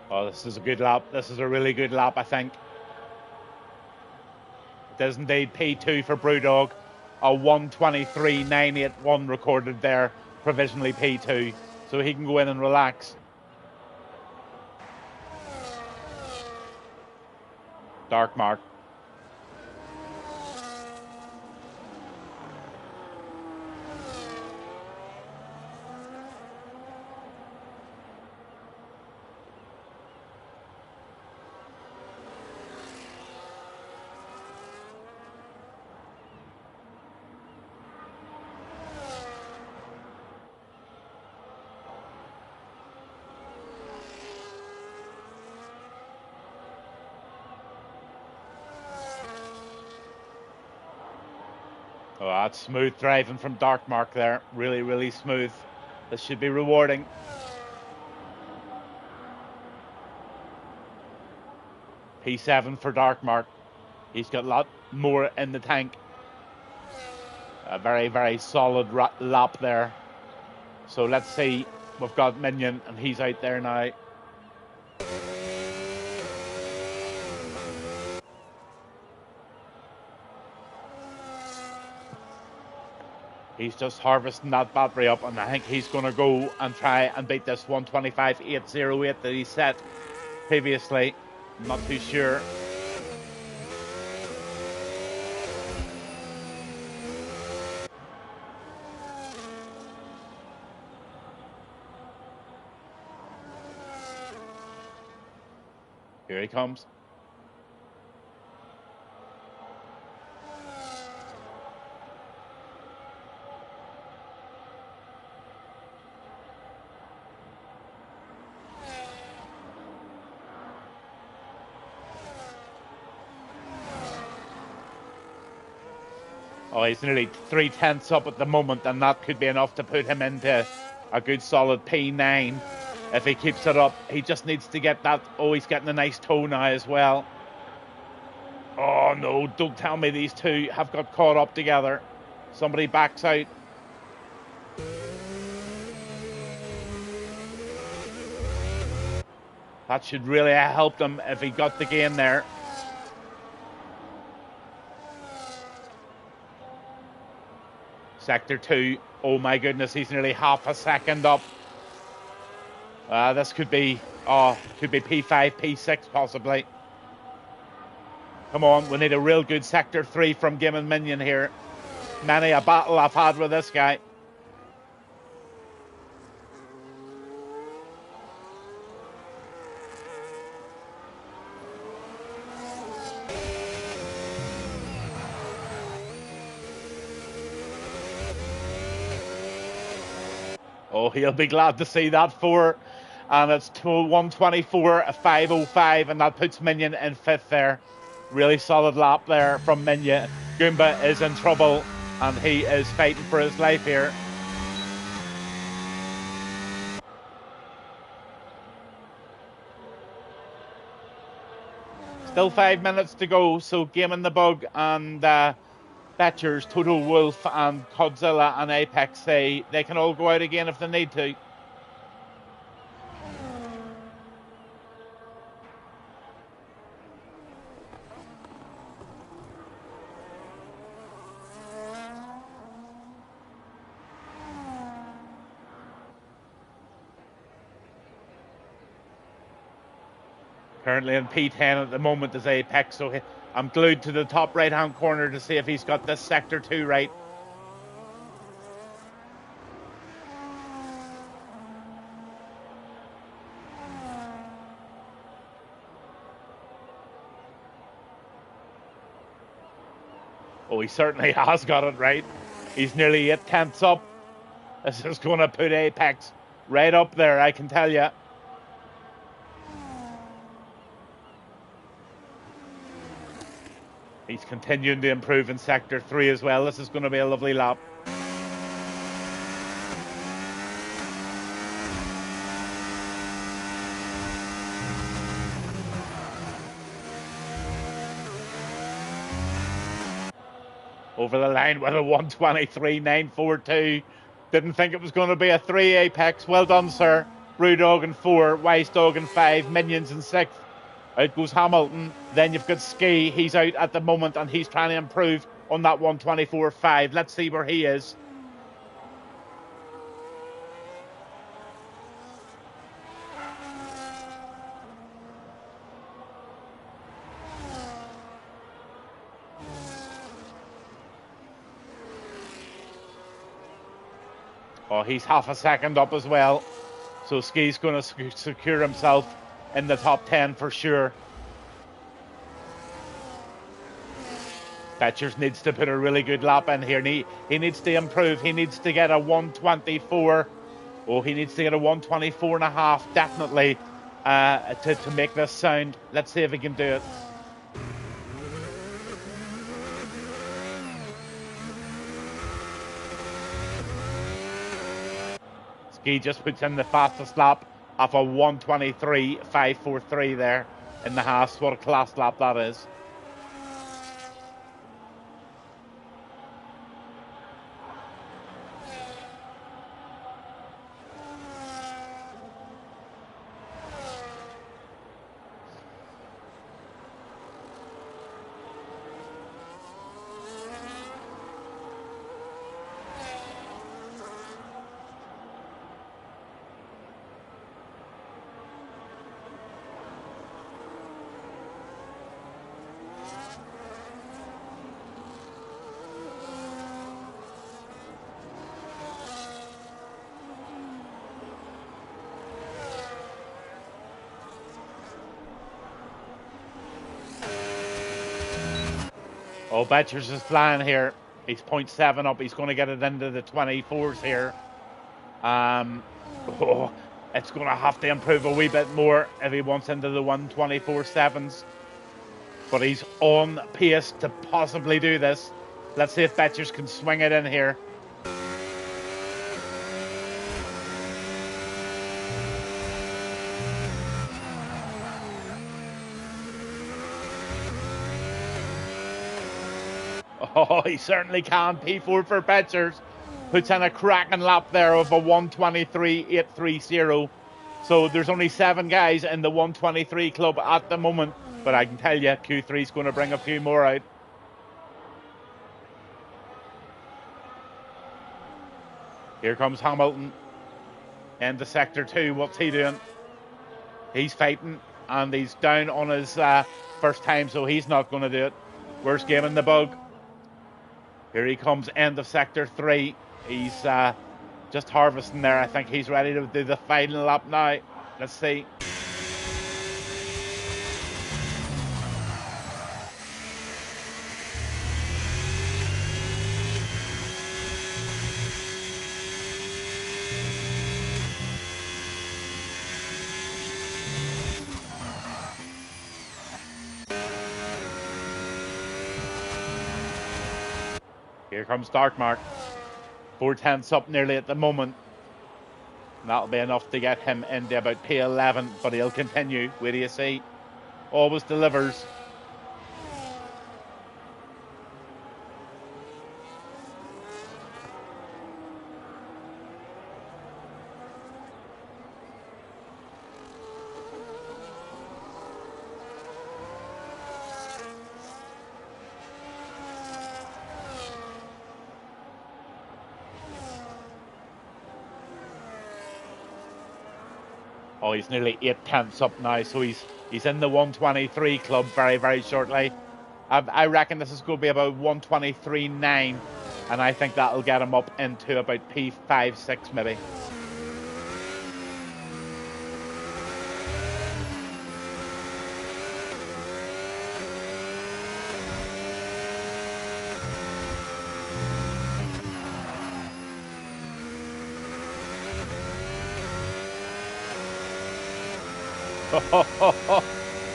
Oh, this is a good lap. This is a really good lap, I think. It is indeed P2 for Brewdog. A 1:23.981 recorded there, provisionally P2. So he can go in and relax. Dark mark. Oh, that's smooth driving from Dark Mark there. Really, really smooth. This should be rewarding. P7 for Dark Mark. He's got a lot more in the tank. A very, very solid lap there. So let's see. We've got Minion and he's out there now. He's just harvesting that battery up, and I think he's going to go and try and beat this 1:25.808 that he set previously. I'm not too sure. Here he comes. Oh, he's nearly 3/10 up at the moment, and that could be enough to put him into a good solid P9 if he keeps it up. He just needs to get that. Oh, he's getting a nice toe now as well. Oh no, don't tell me these two have got caught up together. Somebody backs out. That should really have helped him if he got the gain there. Sector 2, oh my goodness, he's nearly half a second up. This could be P5, P6 possibly. Come on, we need a real good Sector 3 from Gim and Minion here. Many a battle I've had with this guy. Oh, he'll be glad to see that 4. And it's 1:24.505, and that puts Minion in 5th there. Really solid lap there from Minion. Goomba is in trouble, and he is fighting for his life here. Still 5 minutes to go, so Game in the Bug and Betchers, Total Wolf and Godzilla and Apex say they can all go out again if they need to. Currently in P10 at the moment is Apex, so I'm glued to the top right-hand corner to see if he's got this sector 2 right. Oh, he certainly has got it right. He's nearly 8/10 up. This is going to put Apex right up there, I can tell you. He's continuing to improve in Sector 3 as well. This is going to be a lovely lap. Over the line with a 1:23.942. Didn't think it was going to be a 3 Apex. Well done, sir. Brewdog in 4, Wise Dog in 5, Minions in 6. Out goes Hamilton. Then you've got Ski. He's out at the moment and he's trying to improve on that 1:24.5. Let's see where he is. Oh, he's half a second up as well. So Ski's going to secure himself in the top 10 for sure. Betchers needs to put a really good lap in here. He needs to improve. He needs to get a 1:24. Oh, he needs to get a 1:24.5 definitely to make this sound. Let's see if he can do it. Ski just puts in the fastest lap of a 1:23.543 there in the Haas. What a class lap that is. Oh, Betchers is flying here. He's 0.7 up. He's going to get it into the 24s here. It's going to have to improve a wee bit more if he wants into the 1:24.7s. But he's on pace to possibly do this. Let's see if Betchers can swing it in here. Oh, he certainly can. P4 for Betchers. Puts in a cracking lap there of a 1:23.830. So there's only 7 guys in the 1:23 club at the moment. But I can tell you, Q3 is going to bring a few more out. Here comes Hamilton into Sector 2. What's he doing? He's fighting and he's down on his first time, so he's not going to do it. Worst game in the bug. Here he comes, end of Sector 3. He's just harvesting there. I think he's ready to do the final lap now. Let's see. Here comes Darkmark. 4/10 up nearly at the moment. And that'll be enough to get him into about P11, but he'll continue. Where do you see? Always delivers. Oh, he's nearly 8 tenths up now, so he's in the 123 club very, very shortly. I reckon this is going to be about 123.9, and I think that'll get him up into about P56 maybe.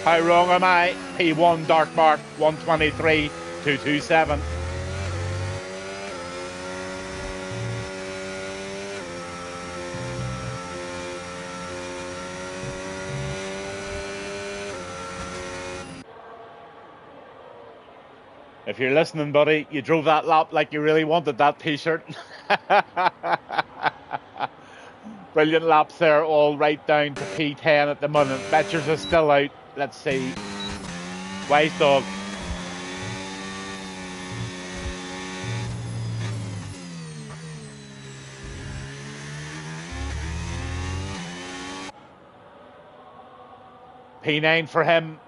How wrong am I? P1 dark mark 123.227. If you're listening, buddy, you drove that lap like you really wanted that t-shirt. Brilliant laps there, all right down to P10 at the moment. Betchers are still out. Let's see. Wise Dog. P9 for him.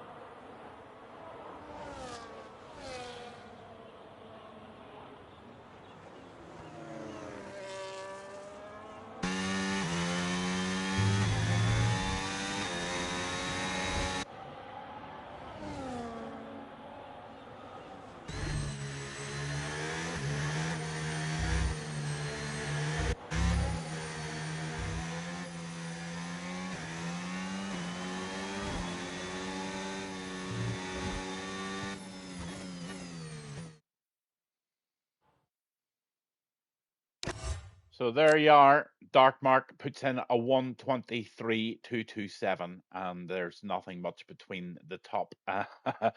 So there you are. Dark Mark puts in a 123.227, and there's nothing much between the top the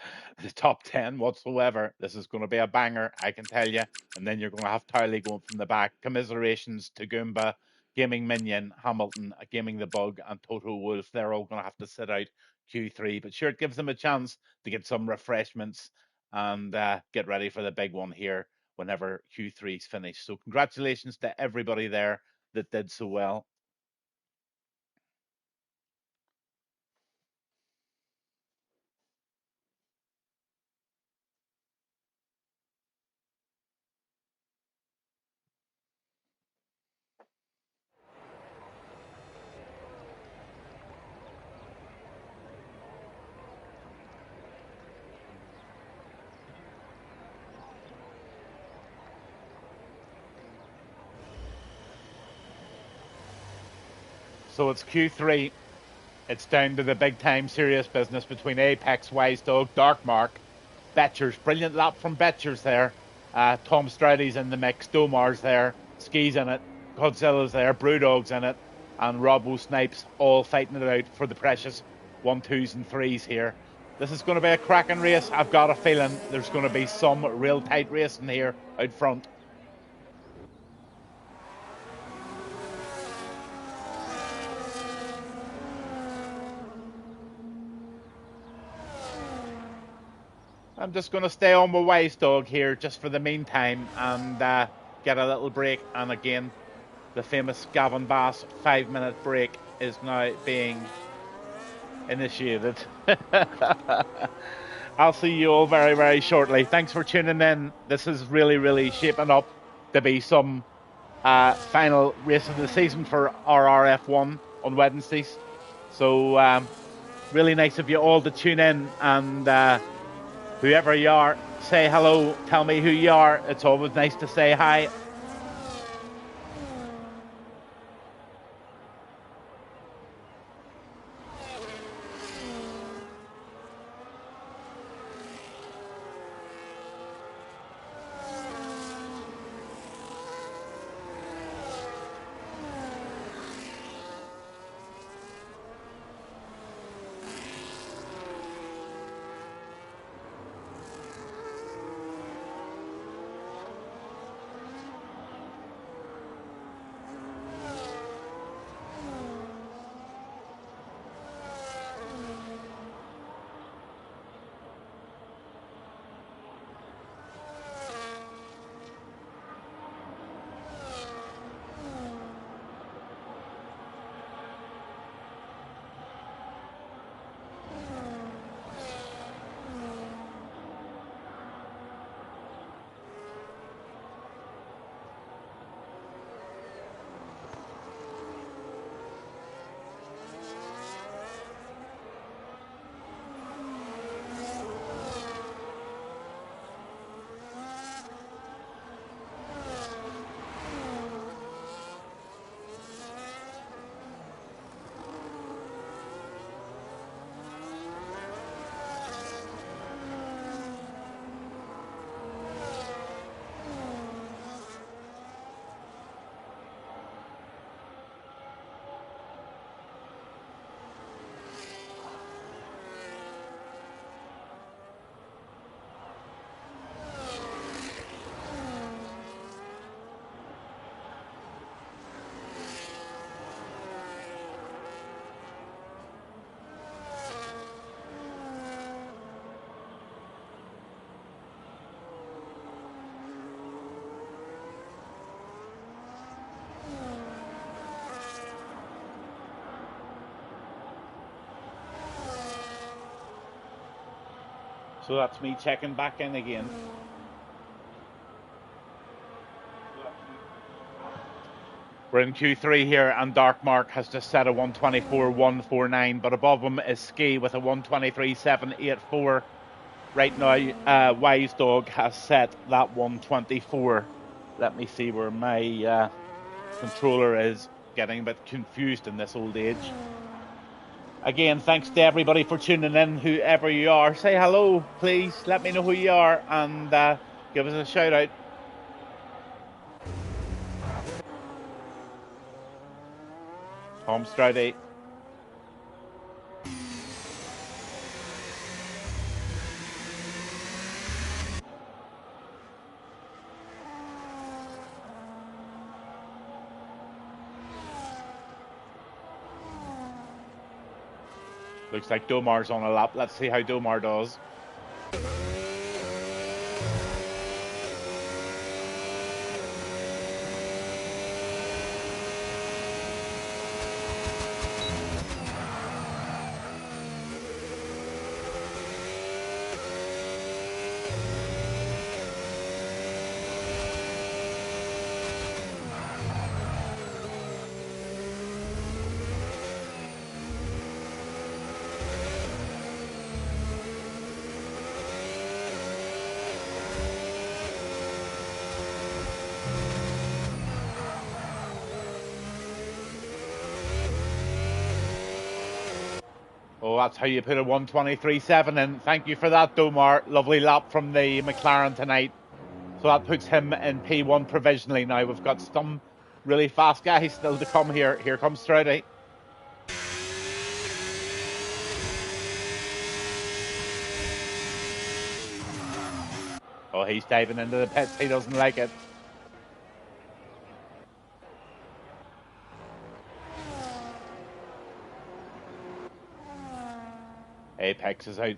top 10 whatsoever. This is going to be a banger, I can tell you. And then you're going to have Towley going from the back. Commiserations to Goomba, Gaming Minion, Hamilton, Gaming the Bug, and Toto Wolf. They're all going to have to sit out Q3, but sure, it gives them a chance to get some refreshments and get ready for the big one here whenever Q3 is finished. So congratulations to everybody there that did so well. So it's Q3. It's down to the big time serious business between Apex, Wise Dog, Dark Mark, Betchers. Brilliant lap from Betchers there. Tom Stroudy's in the mix. Domar's there. Ski's in it. Godzilla's there. Brewdog's in it. And Robbo Snipes all fighting it out for the precious 1, 2s and 3s here. This is going to be a cracking race. I've got a feeling there's going to be some real tight racing here out front. I'm just going to stay on my Wise Dog here just for the meantime and get a little break. And again, the famous Gavin Bass 5-minute break is now being initiated. I'll see you all very, very shortly. Thanks for tuning in. This is really, really shaping up to be some final race of the season for RRF1 on Wednesdays. So really nice of you all to tune in, and whoever you are, say hello, tell me who you are. It's always nice to say hi. So that's me checking back in again. We're in Q3 here, and Dark Mark has just set a 124.149, but above him is Ski with a 123.784. Right now, Wise Dog has set that 124. Let me see where my controller is. Getting a bit confused in this old age. Again, thanks to everybody for tuning in, whoever you are. Say hello, please. Let me know who you are, and give us a shout out. Tom Stroudy. Looks like Domar's on a lap. Let's see how Domar does. Oh, that's how you put a 123.7 in. Thank you for that, Domar. Lovely lap from the McLaren tonight. So that puts him in P1 provisionally now. We've got some really fast guys still to come here. Here comes Stroudy. Oh, he's diving into the pits. He doesn't like it. Apex is out.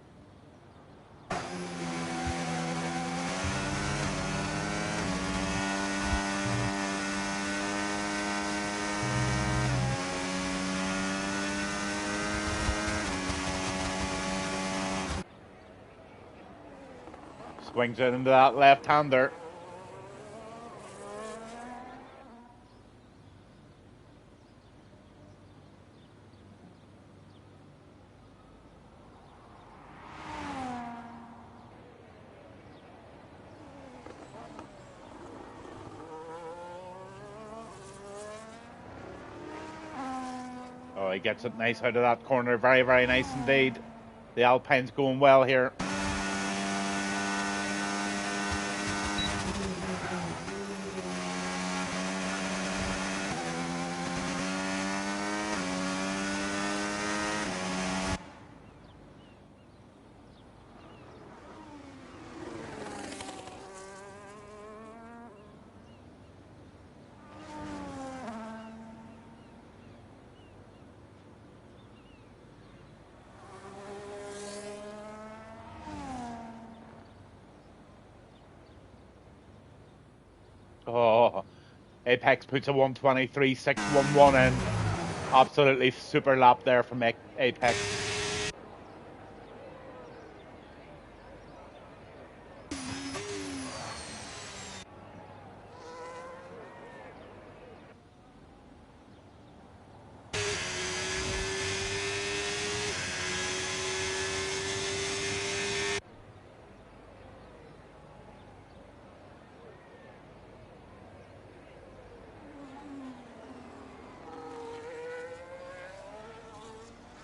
Swings it into that left-hander. Oh, he gets it nice out of that corner. Very, very nice indeed. The Alpine's going well here. Oh, Apex puts a 123.611 in. Absolutely super lap there from Apex.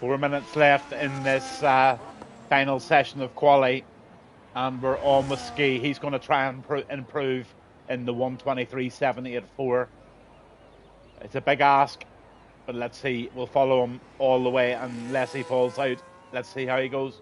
Four minutes left in this final session of quali, and we're on with Ski. He's going to try and improve in the 123.784. It's a big ask, but let's see. We'll follow him all the way unless he falls out. Let's see how he goes.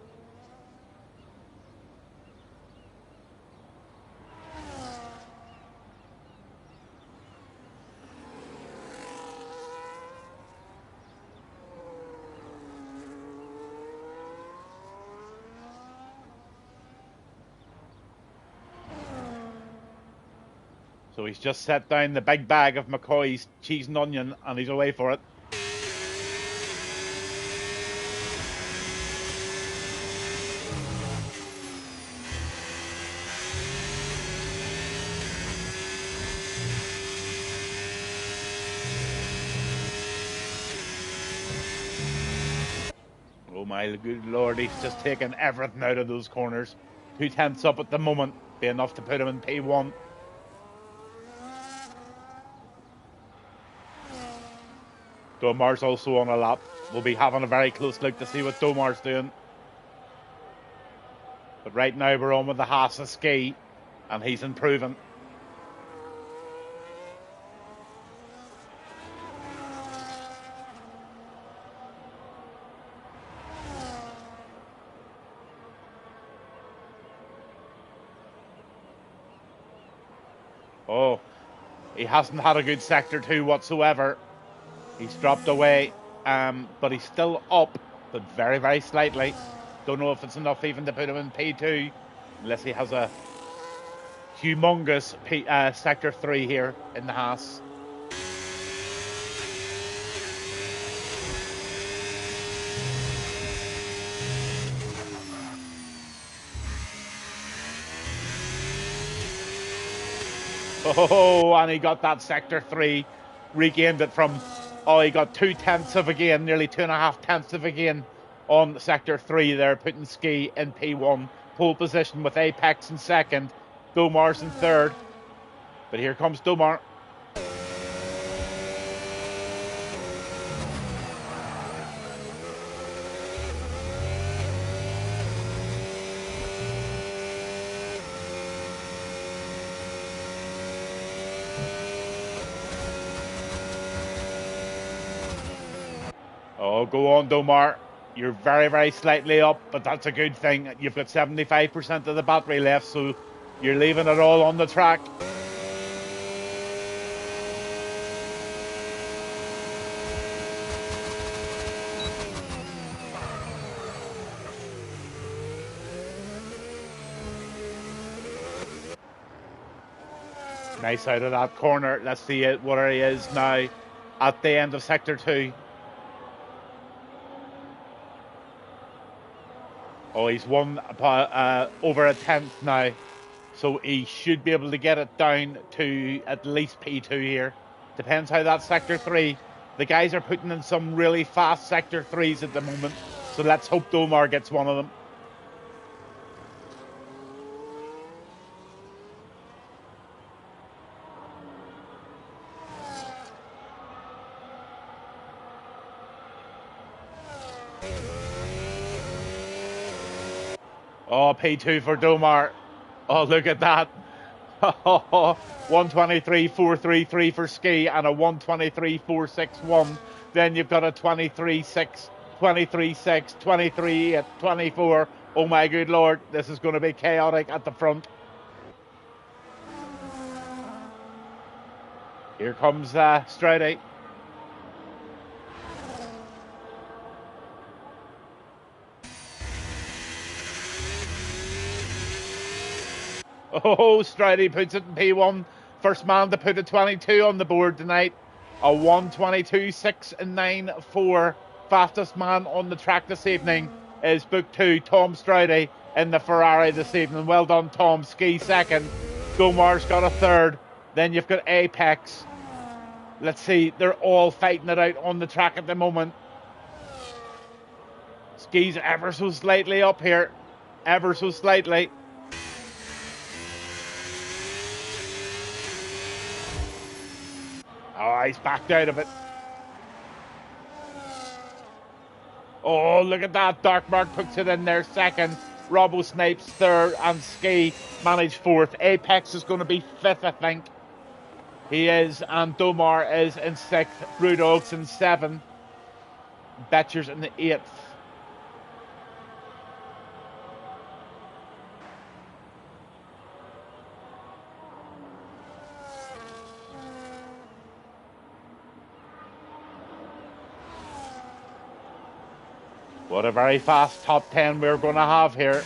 So he's just set down the big bag of McCoy's cheese and onion, and he's away for it. Oh my good lord, he's just taken everything out of those corners. 2/10 up at the moment, be enough to put him in P1. Domar's also on a lap. We'll be having a very close look to see what Domar's doing. But right now we're on with the Haas of Ski, and he's improving. Oh, he hasn't had a good sector 2 whatsoever. He's dropped away, but he's still up, but very, very slightly. Don't know if it's enough even to put him in P2, unless he has a humongous sector 3 here in the Haas. Oh, and he got that sector 3, regained it from, he got 2/10 of a gain, nearly 2.5 of a gain on sector 3 there, putting Ski in P1. Pole position with Apex in second, Domar's in third. But here comes Domar. Oh, go on, Domar. You're very, very slightly up, but that's a good thing. You've got 75% of the battery left, so you're leaving it all on the track. Nice out of that corner. Let's see what he is now at the end of sector 2. Oh, he's won over a 10th now, so he should be able to get it down to at least P2 here. Depends how that sector 3. The guys are putting in some really fast sector 3s at the moment, so let's hope Domar gets one of them. Oh, P2 for Domar. Oh, look at that. 123.433 for Ski and a 123.461. Then you've got a 23.6, 23.6, 23.8, 24. Oh my good lord, this is going to be chaotic at the front. Here comes Stroudy. Oh, Stroudy puts it in P1. First man to put a 22 on the board tonight. A 122.694. Fastest man on the track this evening is book 2, Tom Stroudy, in the Ferrari this evening. Well done, Tom. Ski second. Domar's got a third. Then you've got Apex. Let's see, they're all fighting it out on the track at the moment. Ski's ever so slightly up here. Ever so slightly. Oh, he's backed out of it. Oh, look at that. Darkmark puts it in there second. Robbo Snipes third. And Ski managed fourth. Apex is going to be fifth, I think. He is. And Domar is in sixth. Brewdog's in seventh. Betcher's in the eighth. What a very fast top 10 we're going to have here.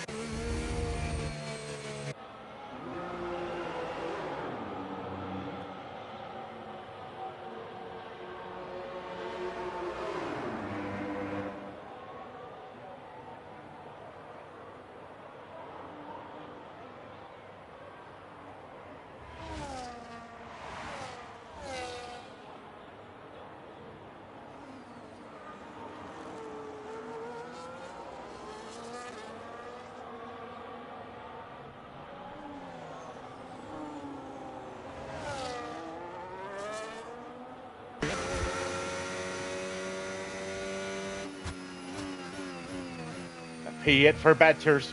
P8 for Betchers.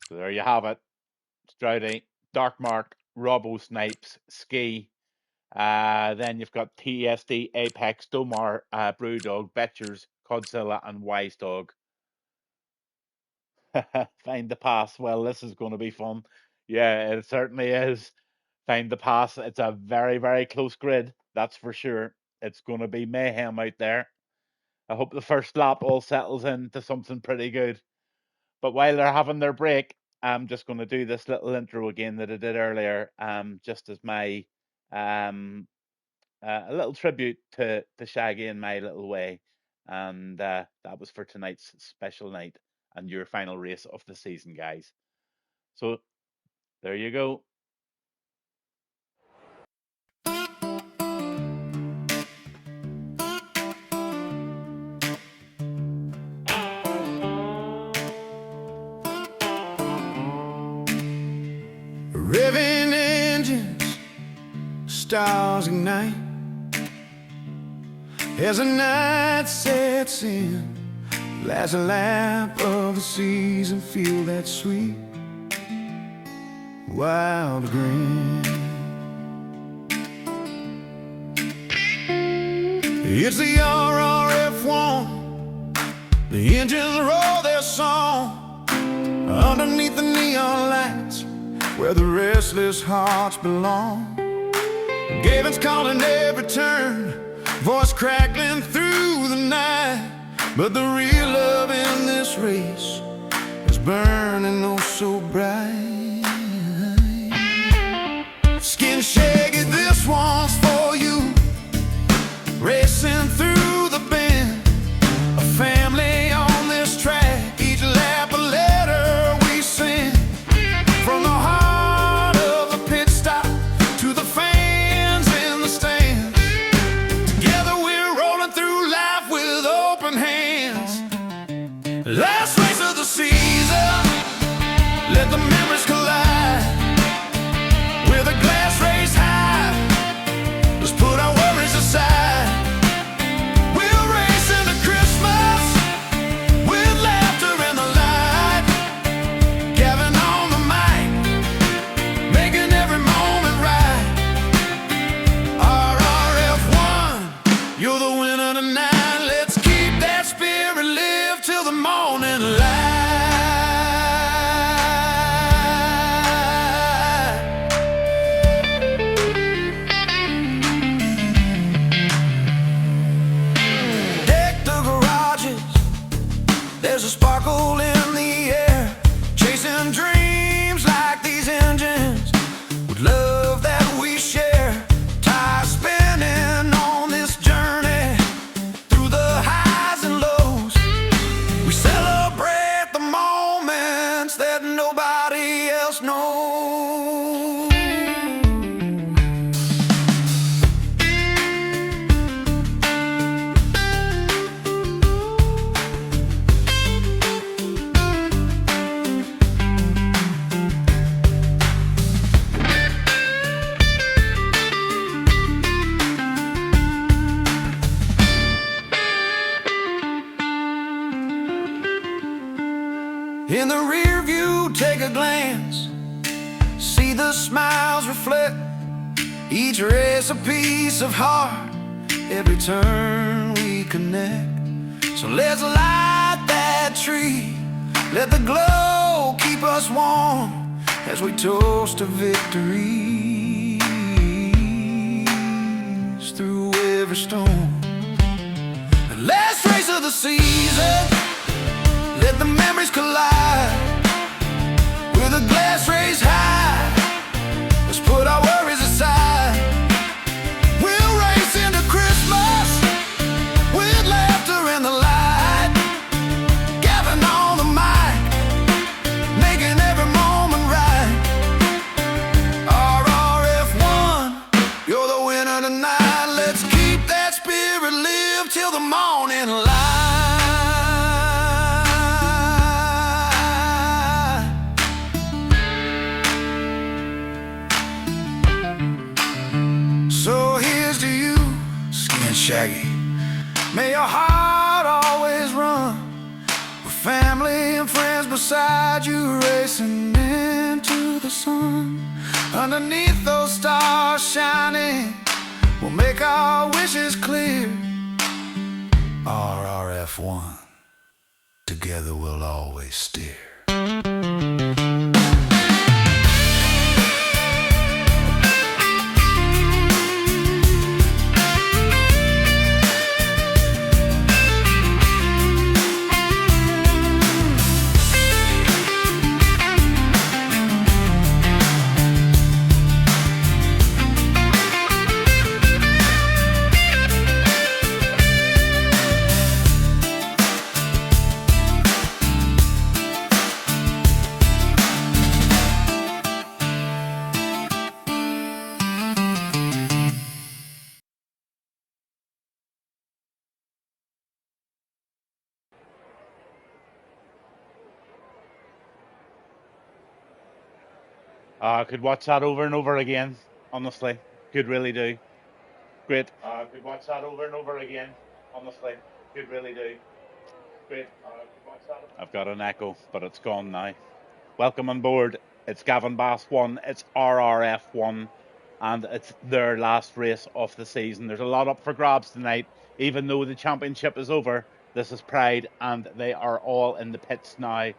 So there you have it. Stroudy, Dark Mark, Robbo Snipes, Ski. Then you've got TSD, Apex, Domar, Brewdog, Betchers, Godzilla, and Wise Dog. Find the pass. Well, this is going to be fun. Yeah, it certainly is. Find the pass. It's a very, very close grid. That's for sure. It's going to be mayhem out there. I hope the first lap all settles into something pretty good. But while they're having their break, I'm just going to do this little intro again that I did earlier, just as my a little tribute to Shaggy in my little way. And that was for tonight's special night and your final race of the season, guys. So there you go. Revving engines, stars ignite as the night sets in. Last lap of the season, feel that sweet wild grin. It's the RRF1, the engines roll their song underneath the neon lights where the restless hearts belong. Gavin's calling every turn, voice crackling through the night. But the real love in this race is burning oh so bright. Skin shaggy, this one's for you. Racing through the bend, a family on this track. Each lap a letter we send, from the heart of the pit stop to the fans in the stands. Together we're rolling through life with open hands. Last race of the season, let the memories collide. With a glass raised high, let's put our worries aside. We'll race into Christmas with laughter and the light. Gavin on the mic, making every moment right. RRF1, you're the winner tonight. Let's keep that spirit live till the morning light. Deck the garages, there's a sparkle in the air. Chasing dreams like these engines, with love that we share. Tires spinning on this journey, through the highs and lows. We celebrate the moments that nobody else knows. In the rear view, take a glance, see the smiles reflect. Each race a piece of heart, every turn we connect. So let's light that tree, let the glow keep us warm as we toast to victories through every storm. The last race of the season, let the memories collide. With a glass raised high, let's put our worries aside. We'll race into Christmas with laughter and the light. Gavin on the mic, making every moment right. RRF1, you're the winner tonight. Let's keep that spirit live till the morning light. Shaggy. May your heart always run with family and friends beside you, racing into the sun. Underneath those stars shining, we'll make our wishes clear. RRF1, together we'll always steer. I could watch that over and over again, honestly. Could really do. Great. Could watch that over and over again, honestly. Could really do. Great. Could watch that. I've got an echo, but it's gone now. Welcome on board. It's Gavin Bass 1, it's RRF 1, and it's their last race of the season. There's a lot up for grabs tonight. Even though the championship is over, this is Pride, and they are all in the pits now.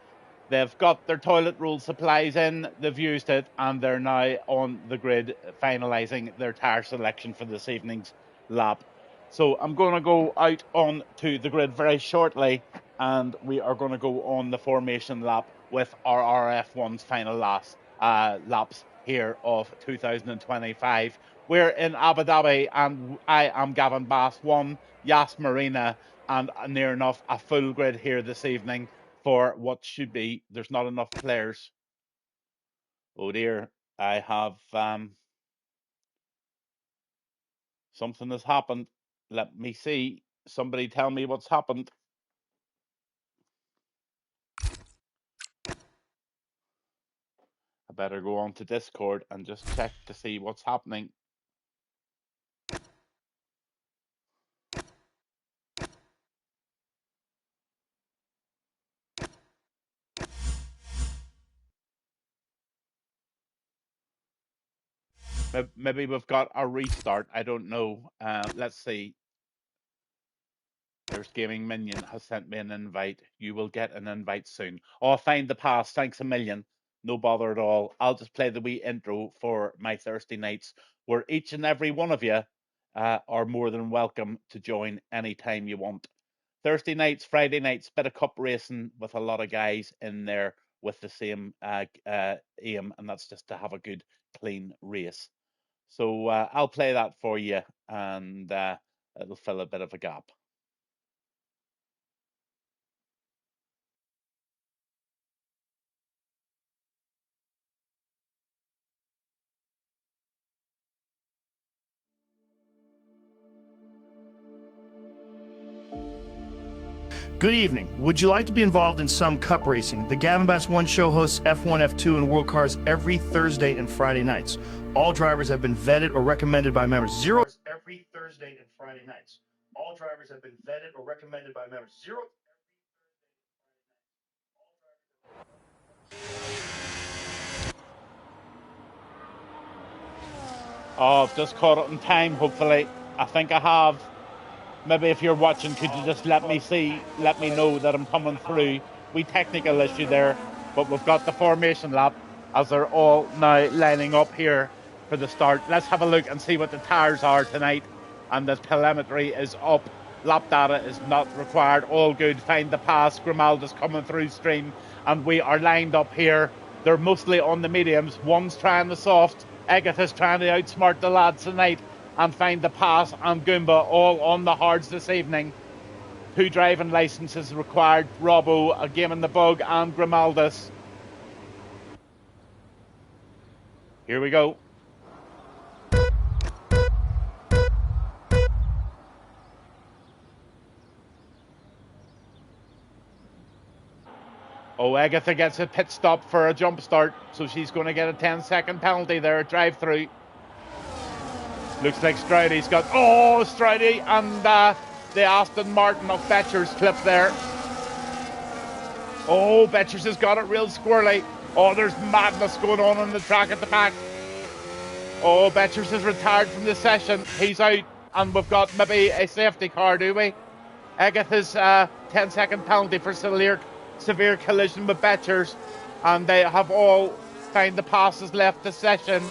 They've got their toilet roll supplies in, they've used it, and they're now on the grid finalising their tyre selection for this evening's lap. So I'm going to go out on to the grid very shortly, and we are going to go on the formation lap with our RRF1's final laps here of 2025. We're in Abu Dhabi, and I am Gavin Bass 1, Yas Marina, and near enough a full grid here this evening for what should be. There's not enough players. Oh dear, I have something has happened. Let me see. Somebody tell me what's happened. I better go on to Discord and just check to see what's happening. Maybe we've got a restart. I don't know. Let's see. There's Gaming Minion has sent me an invite. You will get an invite soon. Oh, find the pass. Thanks a million. No bother at all. I'll just play the wee intro for my Thursday nights, where each and every one of you are more than welcome to join anytime you want. Thursday nights, Friday nights, bit of cup racing with a lot of guys in there with the same aim, and that's just to have a good, clean race. So I'll play that for you, and it'll fill a bit of a gap. Good evening. Would you like to be involved in some cup racing? The Gavin Bass 1 show hosts F1, F2, and World Cars every Thursday and Friday nights. All drivers have been vetted or recommended by members. Zero every Thursday and Friday nights. All drivers have been vetted or recommended by members. Zero. Oh, I've just caught it in time, hopefully. I think I have. Maybe if you're watching, could you just let me know that I'm coming through? We technical issue there, but we've got the formation lap as they're all now lining up here for the start. Let's have a look and see what the tyres are tonight. And the telemetry is up. Lap data is not required. All good. Find the pass. Grimalda's coming through stream. And we are lined up here. They're mostly on the mediums. One's trying the soft. Agatha's trying to outsmart the lads tonight and find the pass, and Goomba all on the hards this evening. 2 driving licenses required. Robbo, a game in the bug, and Grimaldus. Here we go. Oh, Agatha gets a pit stop for a jump start, so she's going to get a 10-second penalty there at drive-through. Looks like Stridey's got... Oh, Stridey and the Aston Martin of Betcher's clip there. Oh, Betchers has got it real squirrely. Oh, there's madness going on the track at the back. Oh, Betchers has retired from the session. He's out, and we've got maybe a safety car, do we? Agatha's 10-second penalty for severe collision with Betchers, and they have all found the passes left the session.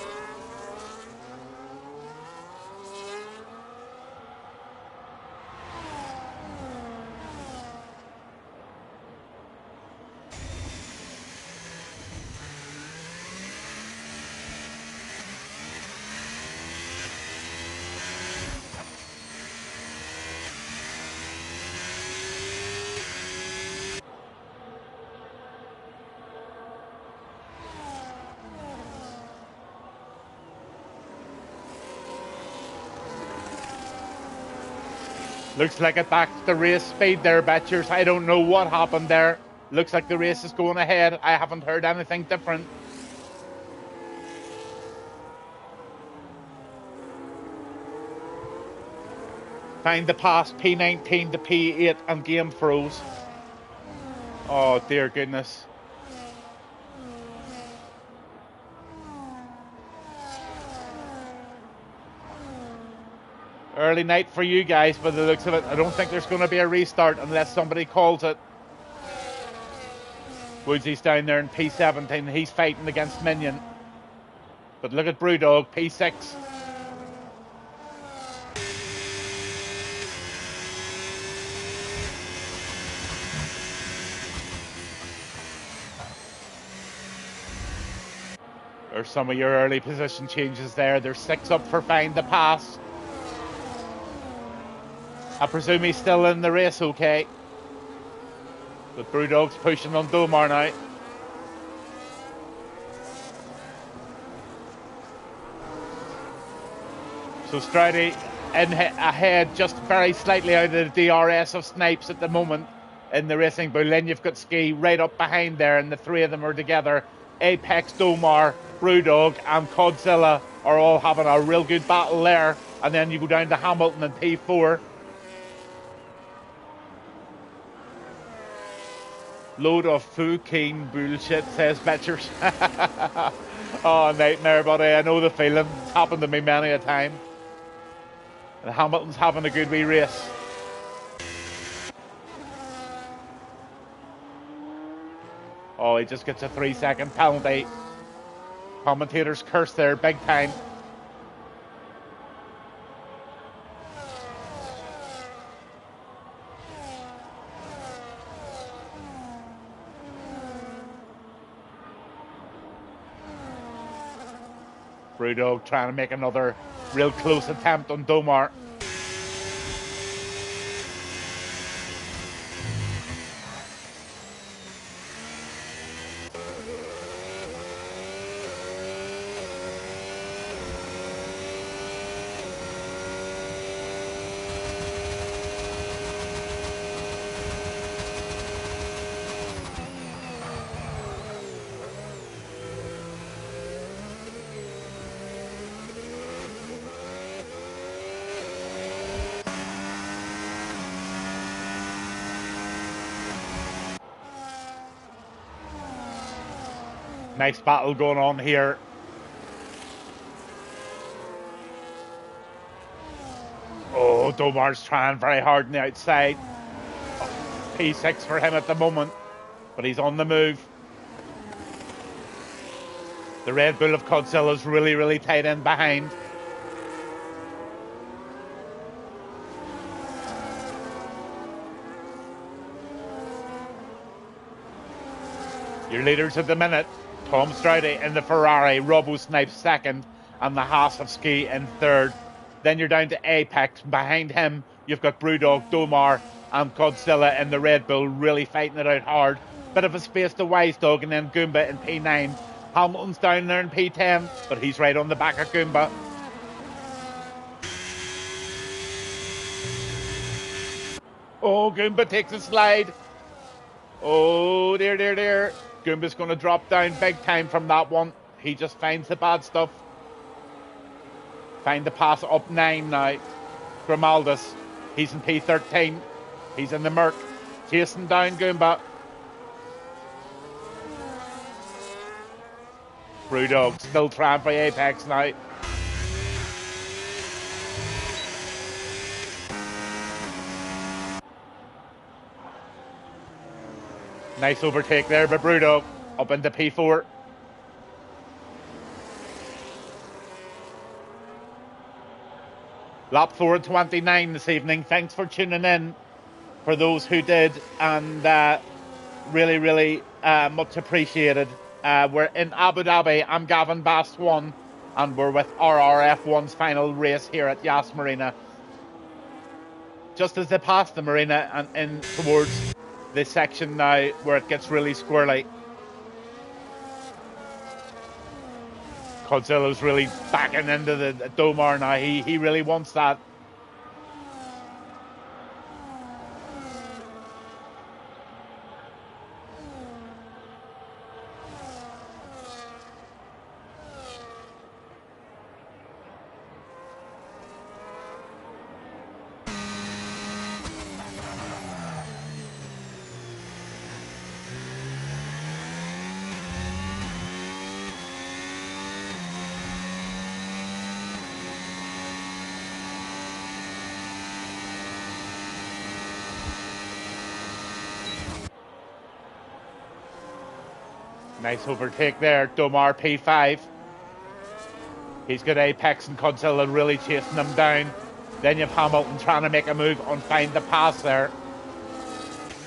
Looks like it backed the race speed there, Betchers. I don't know what happened there. Looks like the race is going ahead. I haven't heard anything different. Find the pass, P19 to P8, and game froze. Oh, dear goodness. Early night for you guys, by the looks of it. I don't think there's going to be a restart unless somebody calls it. Woodsy's down there in P17. He's fighting against Minion. But look at Brewdog, P6. There's some of your early position changes there. There's 6 up for Find the Pass. I presume he's still in the race, okay. But Brewdog's pushing on Domar now. So Stridey ahead, just very slightly out of the DRS of Snipes at the moment in the Racing Bull. Then you've got Ski right up behind there, and the 3 of them are together. Apex, Domar, Brewdog and Codzilla are all having a real good battle there. And then you go down to Hamilton and P4. Load of fucking bullshit, says Betchers. Oh, nightmare, buddy. I know the feeling. It's happened to me many a time. And Hamilton's having a good wee race. Oh, he just gets a 3-second penalty. Commentators curse there big time. Brewdog trying to make another real close attempt on Domar. Nice battle going on here. Oh, Domar's trying very hard on the outside. P6 for him at the moment, but he's on the move. The Red Bull of Codzilla's really, really tight in behind. Your leaders at the minute: Tom Stridey in the Ferrari, Robbo Snipes second, and the Haas of Ski in third. Then you're down to Apex. Behind him, you've got Brewdog, Domar, and Godzilla in the Red Bull, really fighting it out hard. Bit of a space to Wise Dog, and then Goomba in P9. Hamilton's down there in P10, but he's right on the back of Goomba. Oh, Goomba takes a slide. Oh, dear, dear, dear. Goomba's going to drop down big time from that one. He just finds the bad stuff. Find the pass up 9 now. Grimaldis. He's in P13. He's in the Merc. Chasing down Goomba. Brewdog still trying for Apex now. Nice overtake there by Brewdog. Up into P4. Lap 4:29 this evening. Thanks for tuning in for those who did, and really much appreciated. We're in Abu Dhabi. I'm Gavin Bast 1, and we're with RRF1's final race here at Yas Marina. Just as they pass the marina and in towards this section now where it gets really squirrely. Godzilla's really backing into the Domar now. He really wants that. Nice overtake there, Domar P5. He's got Apex and Godzilla really chasing him down. Then you have Hamilton trying to make a move on Find the Pass there.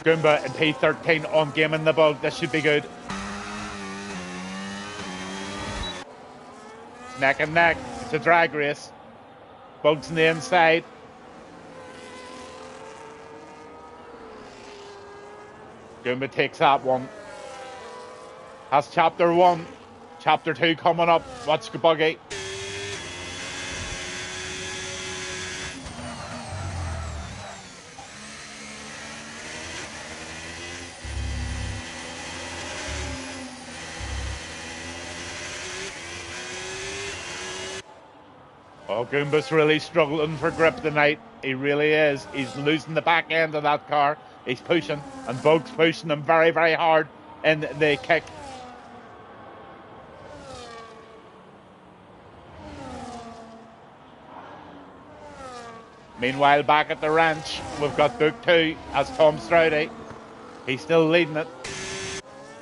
Goomba and P13 on Game in the Bug. This should be good. Neck and neck. It's a drag race. Bugs on the inside. Goomba takes that one. That's chapter 1. Chapter 2 coming up. Watch the buggy. Oh, Goomba's really struggling for grip tonight. He really is. He's losing the back end of that car. He's pushing, and Bug's pushing him very, very hard in the kick. Meanwhile, back at the ranch, we've got Book 2 as Tom Stroudy. He's still leading it.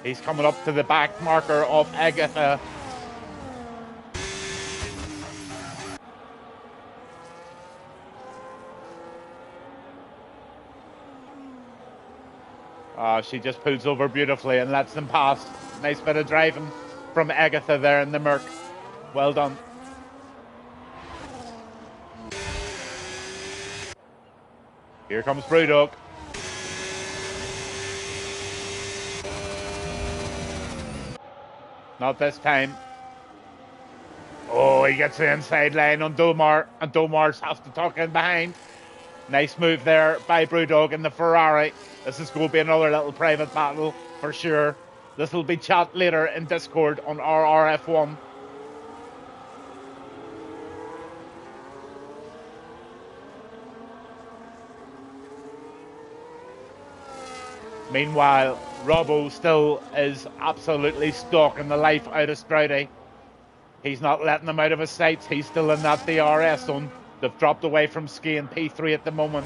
He's coming up to the back marker of Agatha. She just pulls over beautifully and lets them pass. Nice bit of driving from Agatha there in the Merc. Well done. Here comes Brewdog. Not this time. Oh, he gets the inside line on Domar, and Domar has to tuck in behind. Nice move there by Brewdog in the Ferrari. This is going to be another little private battle for sure. This will be chat later in Discord on RRF1. Meanwhile, Robbo still is absolutely stalking the life out of Stroudy. He's not letting them out of his sights. He's still in that DRS zone. They've dropped away from Ski and P3 at the moment.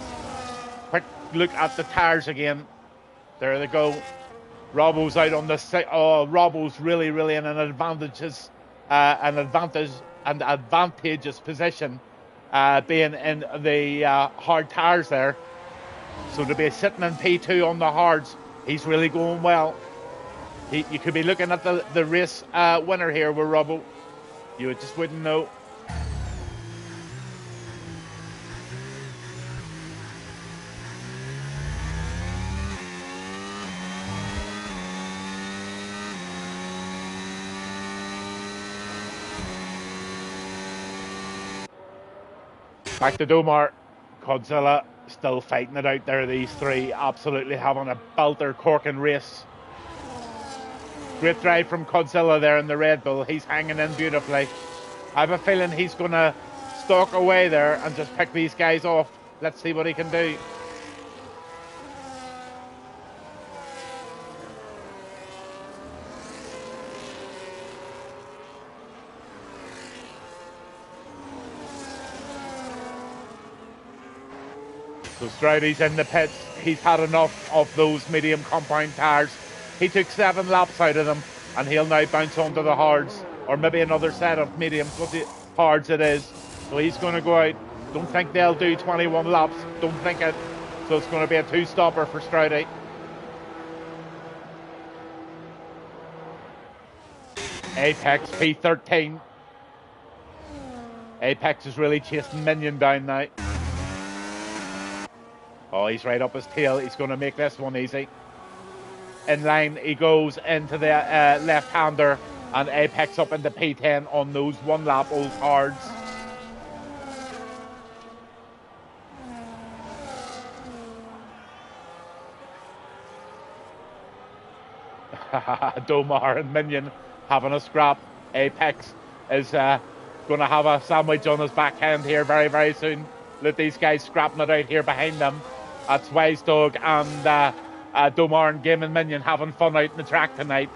Quick look at the tyres again. There they go. Robbo's out on the side. Oh, Robbo's really in an advantageous position, being in the hard tyres there. So to be sitting in P2 on the hards, he's really going well. You could be looking at the race winner here with Robbo. You just wouldn't know. Back to Domar. Godzilla still fighting it out there. These three absolutely having a belter corking race. Great drive from Godzilla there in the Red Bull. He's hanging in beautifully. I have a feeling he's going to stalk away there and just pick these guys off. Let's see what he can do. So Stroudy's in the pits. He's had enough of those medium compound tyres. He took 7 laps out of them, and he'll now bounce onto the hards, or maybe another set of mediums, but the hards it is. So he's going to go out. Don't think they'll do 21 laps. Don't think it. So it's going to be a 2-stopper for Stroudy. Apex P13. Apex is really chasing Minion down now. Oh, he's right up his tail. He's going to make this one easy. In line, he goes into the left-hander, and Apex up into P10 on those 1-lap old hards. Domar and Minion having a scrap. Apex is going to have a sandwich on his backhand here very, very soon. Let these guys scrapping it out here behind them. That's Wise Dog and Domar and Game and Minion having fun out in the track tonight.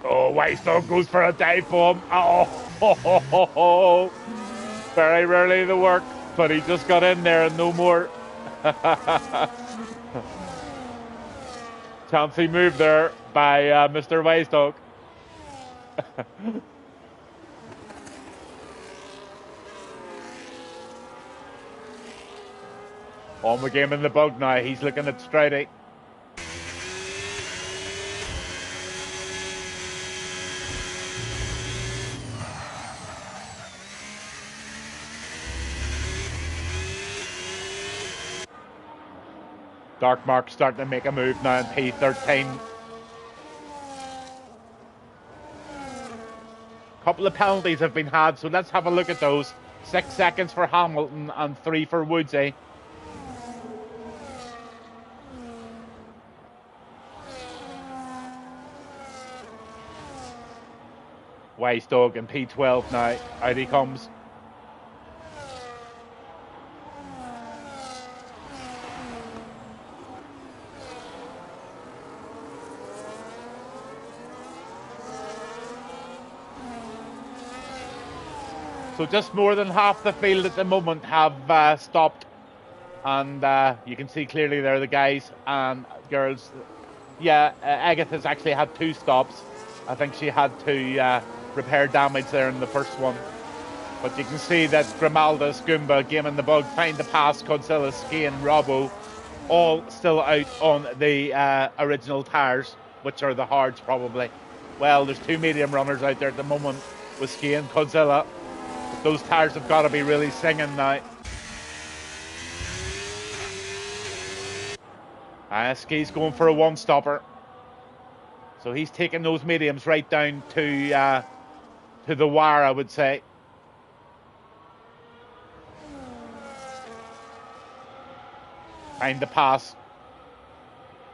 Oh, Wise Dog goes for a dive bomb. Oh, very rarely the work, but he just got in there and no more. Chancy move there by Mr. Wise Dog. On the game in the bug now. He's looking at Stroudy. Dark Mark starting to make a move now in P13. Couple of penalties have been had, so let's have a look at those. 6 seconds for Hamilton and 3 for Woodsy. Wise Dog in P12 now. Out he comes. So just more than half the field at the moment have stopped. And you can see clearly there the guys and girls. Yeah, Agatha's actually had 2 stops. I think she had to repair damage there in the first one. But you can see that Grimalda, Goomba, Game in the Bug, Find the Pass, Godzilla, Ski and Robbo all still out on the original tyres, which are the hards probably. Well, there's 2 medium runners out there at the moment with Ski and Godzilla. Those tyres have got to be really singing now. Ski's going for a 1-stopper. So he's taking those mediums right down to the wire, I would say. Find the pass.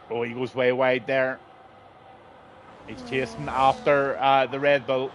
Oh, he goes way wide there. He's chasing after the Red Bull.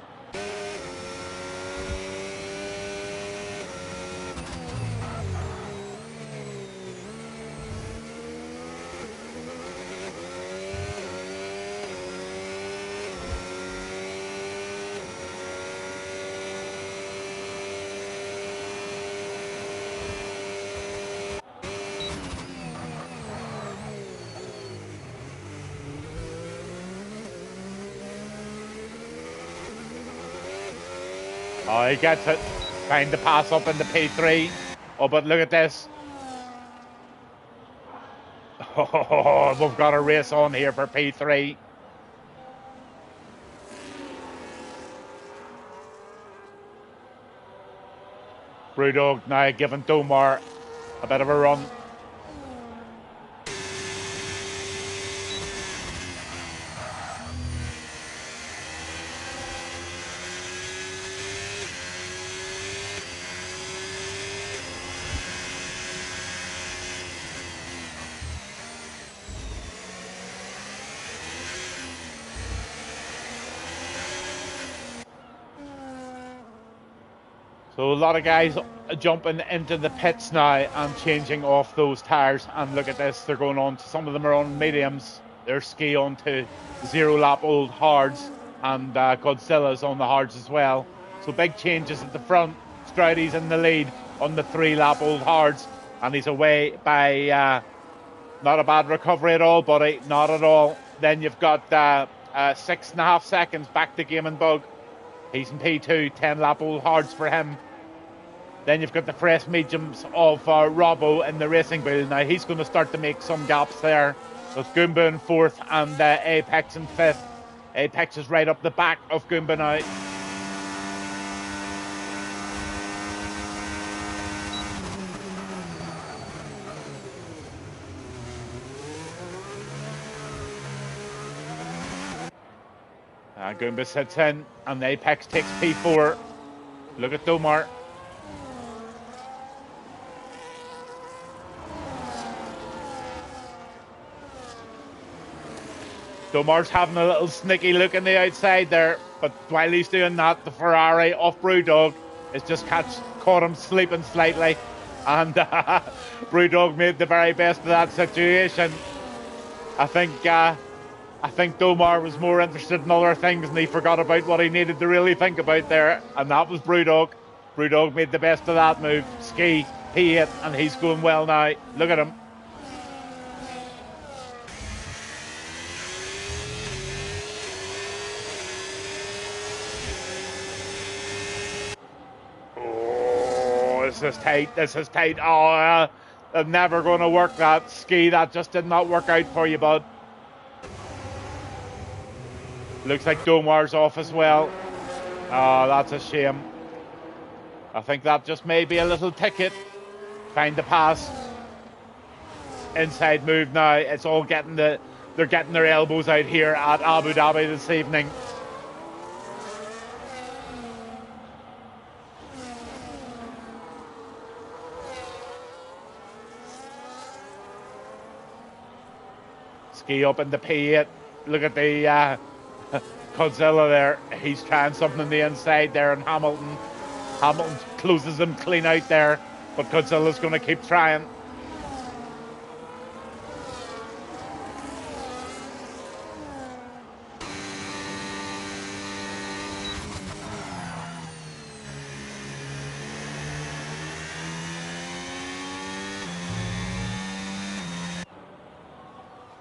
Oh, he gets it. Trying to pass up into P3. Oh, but look at this. Oh, we've got a race on here for P3. Brewdog now giving Domar a bit of a run. So a lot of guys jumping into the pits now and changing off those tyres. And look at this, they're going on to, some of them are on mediums. They're ski on to 0 lap old hards, and Godzilla's on the hards as well. So big changes at the front. Stroudy's in the lead on the 3 lap old hards, and he's away by not a bad recovery at all, buddy, not at all. Then you've got 6.5 seconds back to Game & Bug. He's in P2, 10 lap old hards for him. Then you've got the fresh mediums of Robbo in the racing wheel. Now he's going to start to make some gaps there. With Goomba in 4th and Apex in 5th. Apex is right up the back of Goomba now. Goomba sits in and Apex takes P4. Look at Domar. Domar's having a little sneaky look in the outside there, but while he's doing that, the Ferrari off Brewdog has just caught him sleeping slightly, and Brewdog made the very best of that situation. I think Domar was more interested in other things and he forgot about what he needed to really think about there, and that was Brewdog. Brewdog made the best of that move. Ski, P8, and he's going well now. Look at him. This is tight. Oh, I'm never going to work that. Ski, that just did not work out for you, bud. Looks like Domar's off as well. Oh, that's a shame. I think that just may be a little ticket. Find the pass. Inside move now. It's all they're getting their elbows out here at Abu Dhabi this evening. Ski up in the P8. Look at the Godzilla there. He's trying something on the inside there, and Hamilton closes him clean out there, but Godzilla's going to keep trying.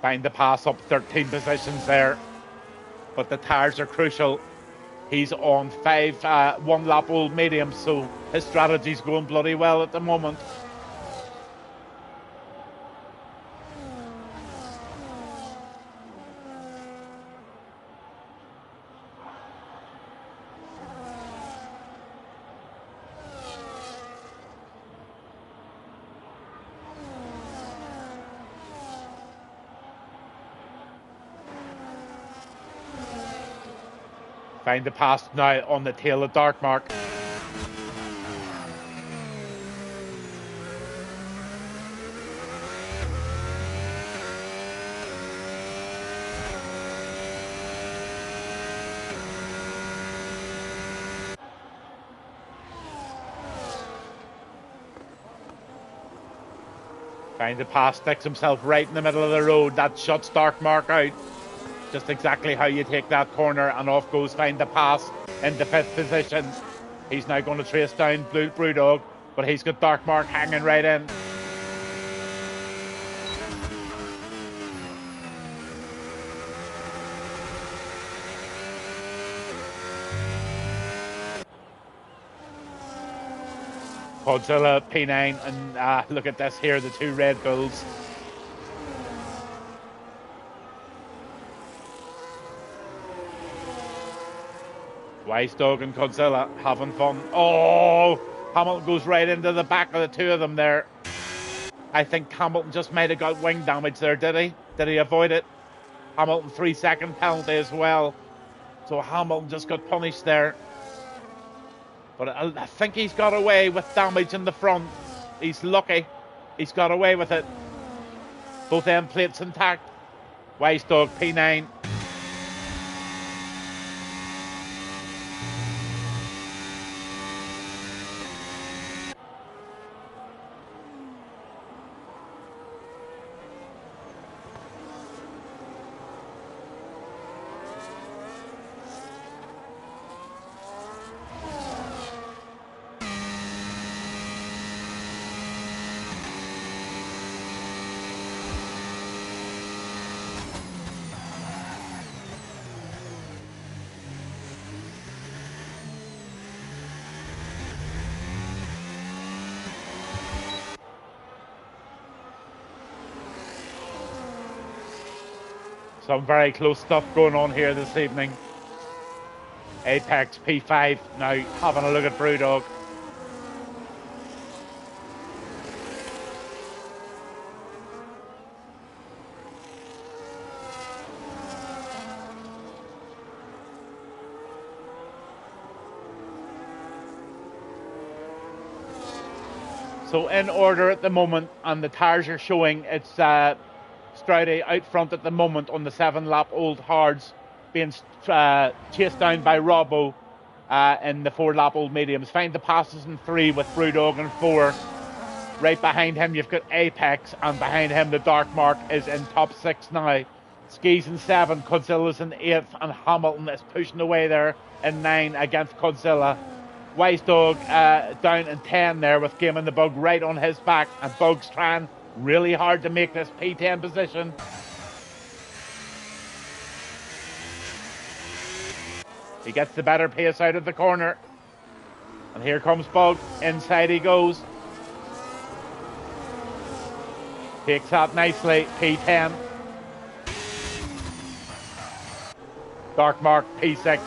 Find the pass up 13 positions there, but the tyres are crucial. He's on 5 1 lap old mediums, so his strategy's going bloody well at the moment. Find the pass now on the tail of Darkmark. Find the pass, sticks himself right in the middle of the road. That shuts Darkmark out. Just exactly how you take that corner, and off goes Find the Pass in the 5th position. He's now going to trace down Brewdog, but he's got Darkmark hanging right in. Godzilla, P9, and look at this here, the 2 Red Bulls. Wise Dog and Godzilla having fun. Oh, Hamilton goes right into the back of the 2 of them there. I think Hamilton just might have got wing damage there, did he? Did he avoid it? Hamilton 3-second penalty as well. So Hamilton just got punished there. But I think he's got away with damage in the front. He's lucky. He's got away with it. Both end plates intact. Wise Dog, P9. Some very close stuff going on here this evening. Apex P5 now having a look at Brewdog. So in order at the moment, and the tyres are showing, it's Stroudy out front at the moment on the 7-lap Old Hards, being chased down by Robbo in the 4-lap Old Mediums. Find the passes in 3 with Brewdog in 4. Right behind him you've got Apex, and behind him the Dark Mark is in top 6 now. Skis in 7, Godzilla's in 8th, and Hamilton is pushing away there in 9 against Godzilla. Wise Dog down in 10 there with Game and the Bug right on his back, and Bug's trying really hard to make this P10 position. He gets the better pace out of the corner, and here comes Bug. Inside he goes. Takes that nicely. P10. Dark Mark P6.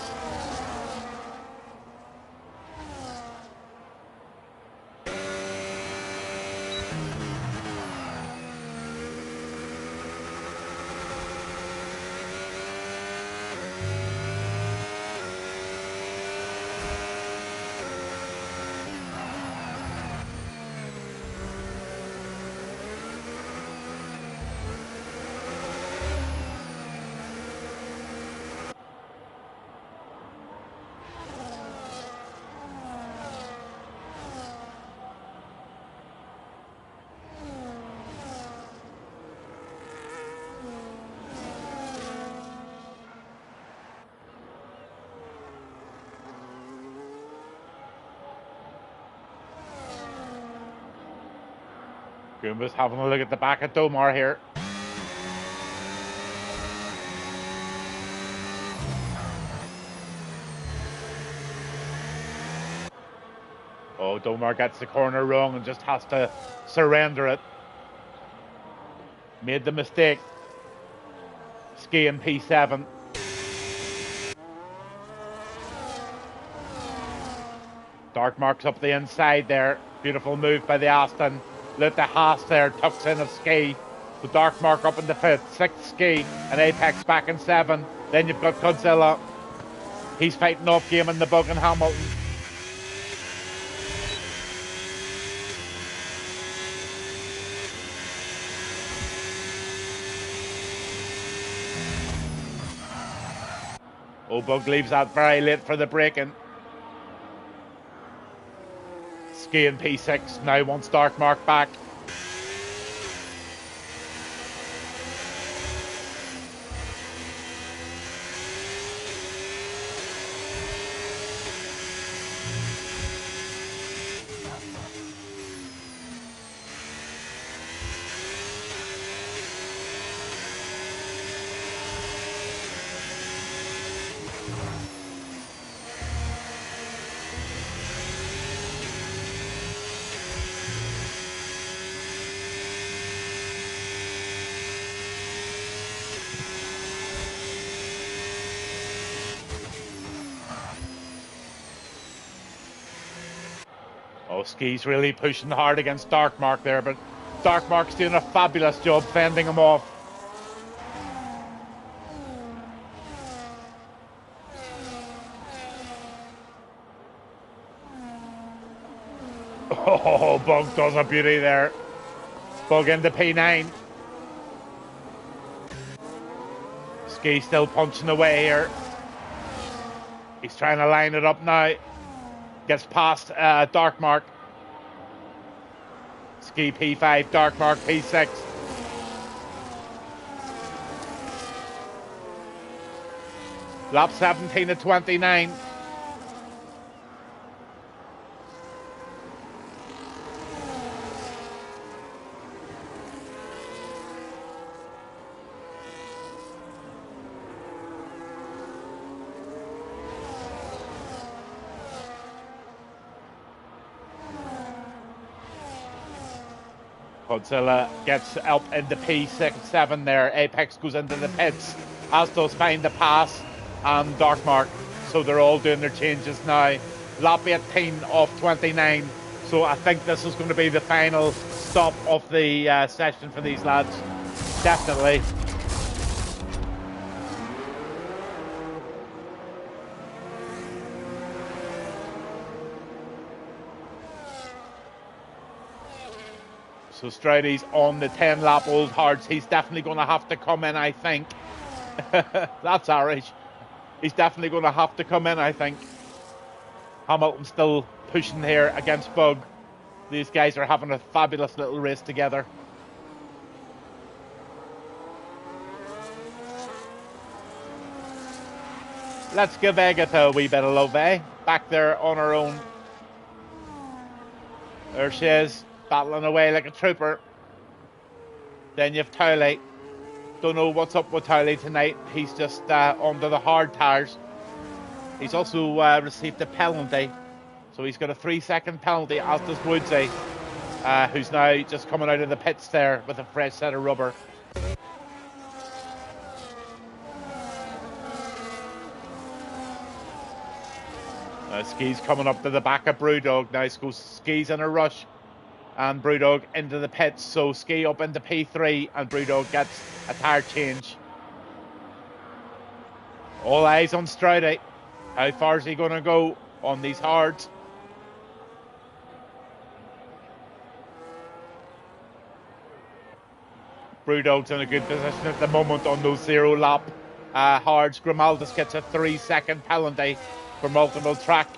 Goomba's having a look at the back of Domar here. Oh, Domar gets the corner wrong and just has to surrender it. Made the mistake. Ski in P7. Dark Mark's up the inside there. Beautiful move by the Aston. Let the Haas there, tucks in of Ski. The Dark Mark up in the 5th, 6th Ski, and Apex back in 7. Then you've got Godzilla. He's fighting off Game and the Bug and Hamilton. Oh, Bug leaves that very late for the break-in. Ski in P6 now wants Dark Mark back. Oh, Ski's really pushing hard against Dark Mark there, but Dark Mark's doing a fabulous job fending him off. Oh, Bug does a beauty there. Bug into P9. Ski still punching away here. He's trying to line it up now. Gets past Dark Mark. Ski P5, Dark Mark P6. Lap 17 to 29. Godzilla gets up into P7 there. Apex goes into the pits, as does Find the Pass and Darkmark. So they're all doing their changes now. Lap 18 of 29. So I think this is going to be the final stop of the session for these lads. Definitely. So Stridey's on the 10-lap old hards. He's definitely going to have to come in, I think. That's Irish. He's definitely going to have to come in, I think. Hamilton still pushing here against Bug. These guys are having a fabulous little race together. Let's give Agatha a wee bit of love, eh? Back there on her own. There she is, battling away like a trooper. Then you've Towley. Don't know what's up with Towley tonight. He's just under the hard tyres. He's also received a penalty. So he's got a 3-second penalty, as does Woodsy, who's now just coming out of the pits there with a fresh set of rubber. Ski's coming up to the back of Brewdog. Now Ski's in a rush. And Brewdog into the pits. So Ski up into P3 and Brewdog gets a tyre change. All eyes on Stridey. How far is he going to go on these hards? Brewdog's in a good position at the moment on those 0-lap hards. Grimaldus gets a 3-second penalty for multiple track.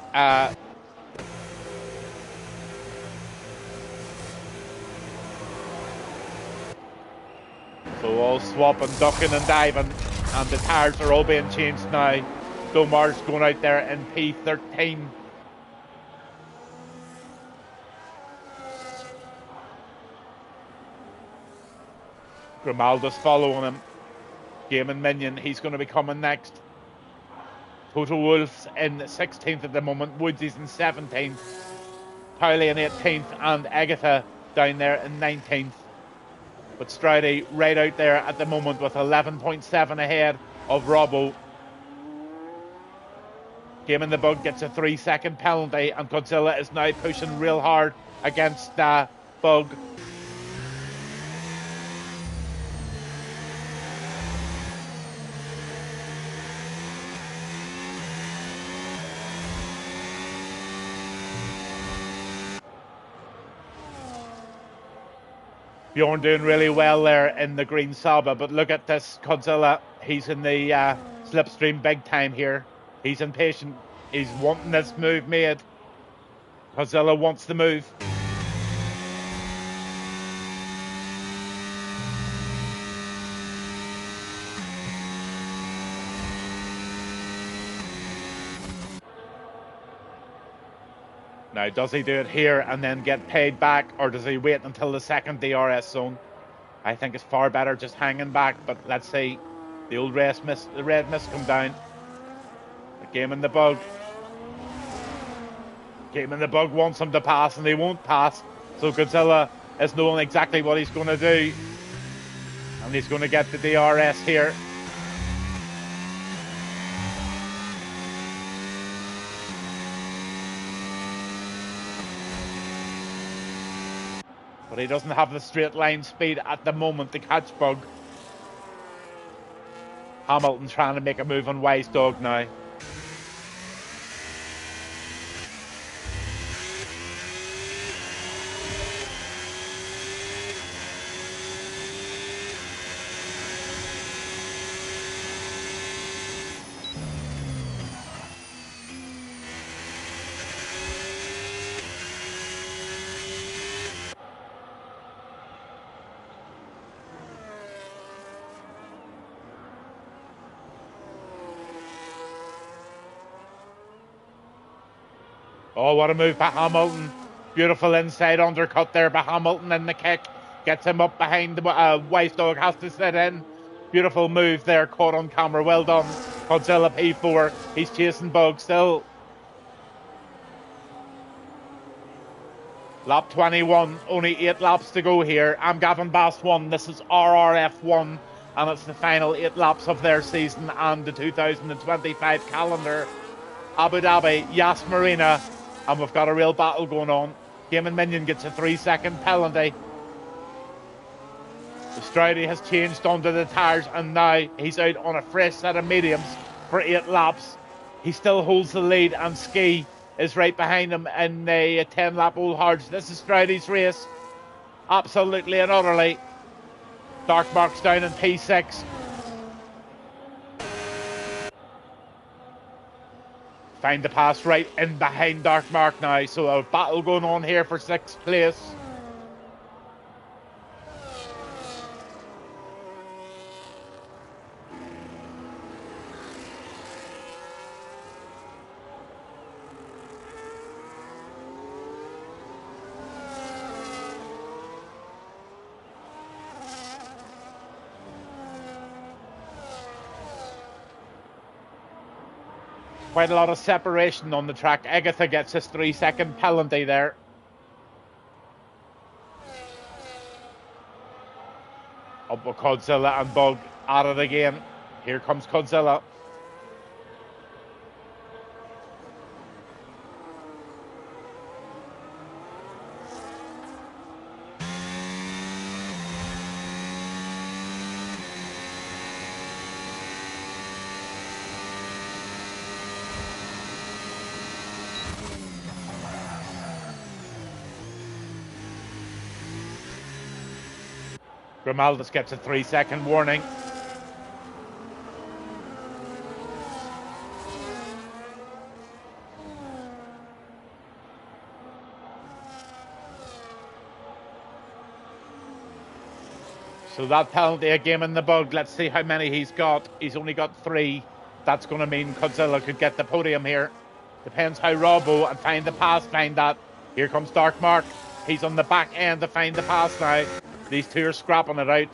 So all swapping, ducking and diving, and the tyres are all being changed now. Domar's going out there in P13. Grimaldus following him. Gaiman Minion, he's going to be coming next. Total Wolf's in 16th at the moment. Woodsy's in 17th. Towley in 18th. And Agatha down there in 19th. But Stridey right out there at the moment with 11.7 ahead of Robbo. Game in the Bug gets a 3-second penalty, and Godzilla is now pushing real hard against Bug. Bjorn doing really well there in the green Saba, but look at this Godzilla. He's in the slipstream big time here. He's impatient. He's wanting this move made. Godzilla wants the move. Now, does he do it here and then get paid back, or does he wait until the second DRS zone? I think it's far better just hanging back, but let's see. The old red mist come down. The Game in the Bug. Game in the Bug wants him to pass, and he won't pass. So Godzilla is knowing exactly what he's going to do. And he's going to get the DRS here. But he doesn't have the straight line speed at the moment to catch Bug. Hamilton trying to make a move on Wise Dog now. Oh, what a move by Hamilton. Beautiful inside undercut there by Hamilton in the kick. Gets him up behind the Wise Dog, has to sit in. Beautiful move there, caught on camera. Well done. Godzilla P4. He's chasing Bug still. Lap 21, only 8 laps to go here. I'm Gavin Bass 1, this is RRF1, and it's the final 8 laps of their season and the 2025 calendar. Abu Dhabi, Yas Marina, and we've got a real battle going on. Damon Minion gets a 3-second penalty. The Stroudy has changed onto the tyres, and now he's out on a fresh set of mediums for 8 laps. He still holds the lead, and Ski is right behind him in a 10-lap Old Hards. This is Stroudy's race, absolutely and utterly. Dark Mark's down in P6. Find the pass right in behind Dark Mark now, so a battle going on here for 6th place. Quite a lot of separation on the track. Agatha gets his 3-second penalty there. Up with Godzilla and Bug at it again. Here comes Godzilla. Grimaldus gets a 3-second warning. So that penalty again in the Bug. Let's see how many he's got. He's only got 3. That's going to mean Godzilla could get the podium here. Depends how Robbo and Find the Pass find that. Here comes Dark Mark. He's on the back end to find the pass now. These two are scrapping it out.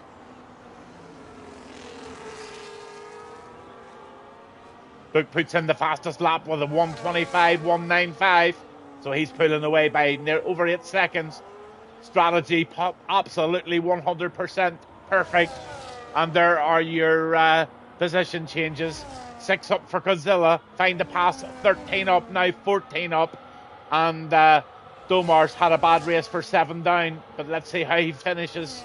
Book puts in the fastest lap with a 1:25.195. So he's pulling away by over 8 seconds. Strategy pop absolutely 100% perfect. And there are your position changes. 6 up for Godzilla. Find the Pass, 13 up, now 14 up. And Domar's had a bad race for 7 down, but let's see how he finishes.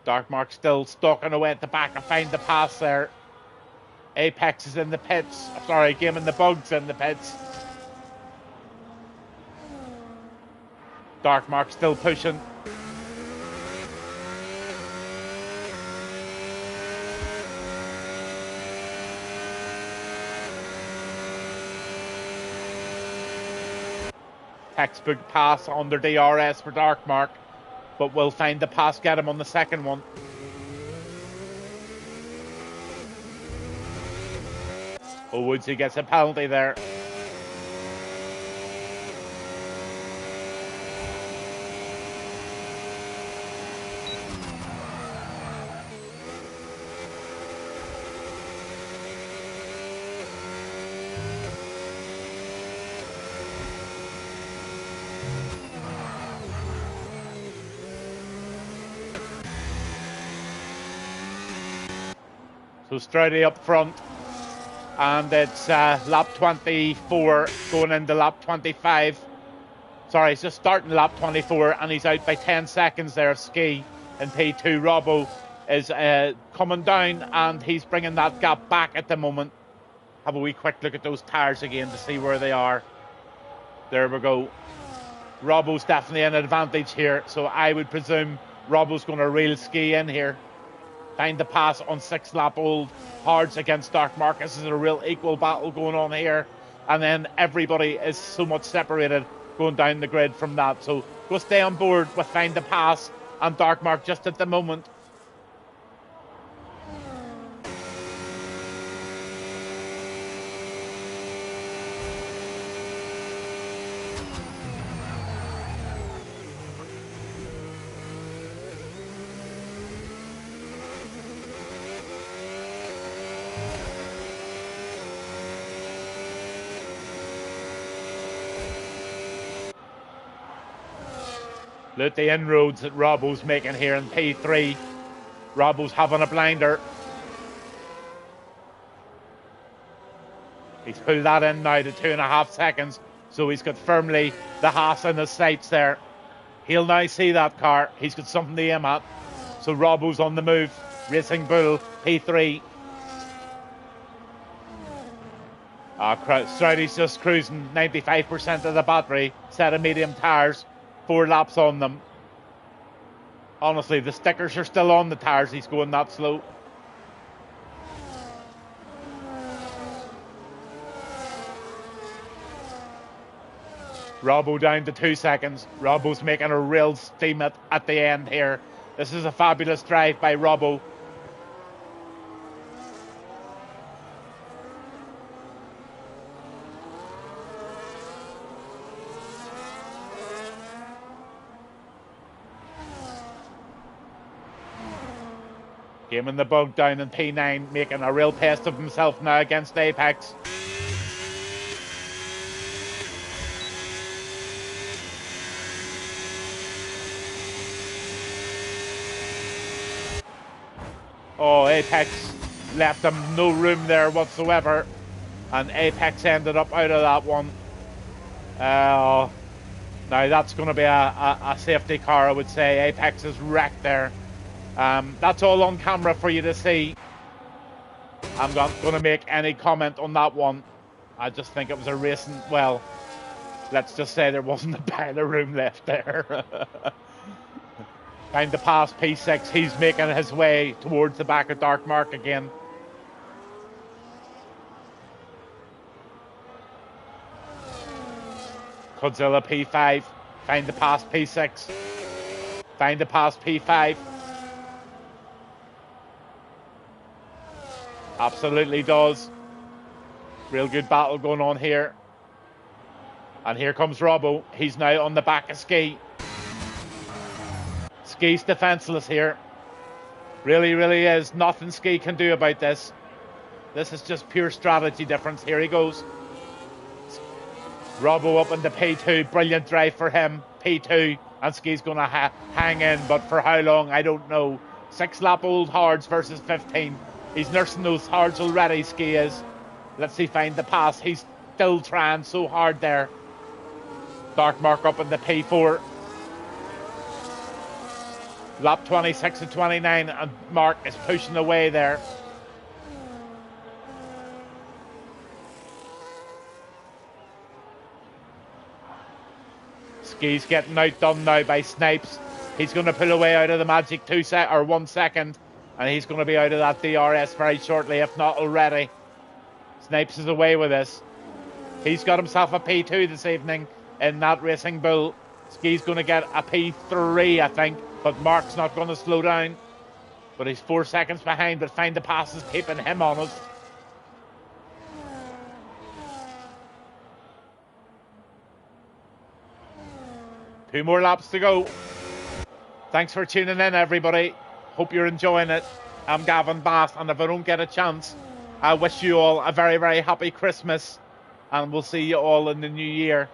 Dark Mark still stalking away at the back. I Find the Pass there. Apex is in the pits. Sorry, Game in the Bugs in the pits. Dark Mark still pushing. Textbook pass under DRS for Dark Mark, but we'll Find the Pass get him on the second one. Oh, Woodsy gets a penalty there. So Stroudy up front, and it's lap 24 going into lap 25. Sorry, he's just starting lap 24, and he's out by 10 seconds there. Ski in P2. Robbo is coming down, and he's bringing that gap back at the moment. Have a wee quick look at those tyres again to see where they are. There we go. Robbo's definitely an advantage here, so I would presume Robbo's going to reel Ski in here. Find the Pass on 6-lap Old Hards against Dark Mark. This is a real equal battle going on here. And then everybody is so much separated going down the grid from that. So go stay on board with Find the Pass and Dark Mark just at the moment. Look at the inroads that Robbo's making here in P3. Robbo's having a blinder. He's pulled that in now to 2.5 seconds, so he's got firmly the Haas in his sights there. He'll now see that car. He's got something to aim at. So Robbo's on the move. Racing Bull, P3. Stroudy's just cruising 95% of the battery, set of medium tyres, 4 laps on them. Honestly, the stickers are still on the tyres, he's going that slow. Robbo down to 2 seconds. Robbo's making a real steam at the end here. This is a fabulous drive by Robbo. Gaming the bug down in P9, making a real pest of himself now against Apex. Oh, Apex left him no room there whatsoever, and Apex ended up out of that one. Now that's going to be a safety car, I would say. Apex is wrecked there. That's all on camera for you to see. I'm not going to make any comment on that one. I just think it was a racing, well, let's just say there wasn't a pile of room left there. Trying to pass P6, he's making his way towards the back of Dark Mark again. Godzilla P5, trying to pass P6, trying to pass P5. Absolutely does. Real good battle going on here. And here comes Robbo. He's now on the back of Ski. Ski's defenseless here. Really, really is. Nothing Ski can do about this. This is just pure strategy difference. Here he goes. Robbo up into P2. Brilliant drive for him. P2. And Ski's going to hang in. But for how long, I don't know. 6-lap old hards versus 15. He's nursing those hards already, Ski is. Let's see, find the pass. He's still trying so hard there. Dark Mark up in the P4. Lap 26 and 29, and Mark is pushing away there. Ski's getting outdone now by Snipes. He's going to pull away out of the magic 1 second. And he's going to be out of that DRS very shortly, if not already. Snipes is away with this. He's got himself a P2 this evening in that Racing Bull. Ski's going to get a P3, I think. But Mark's not going to slow down. But he's 4 seconds behind, but Find the Pass is keeping him honest. Two more laps to go. Thanks for tuning in, everybody. Hope you're enjoying it. I'm Gavin Bass, and if I don't get a chance, I wish you all a very, very happy Christmas, and we'll see you all in the new year.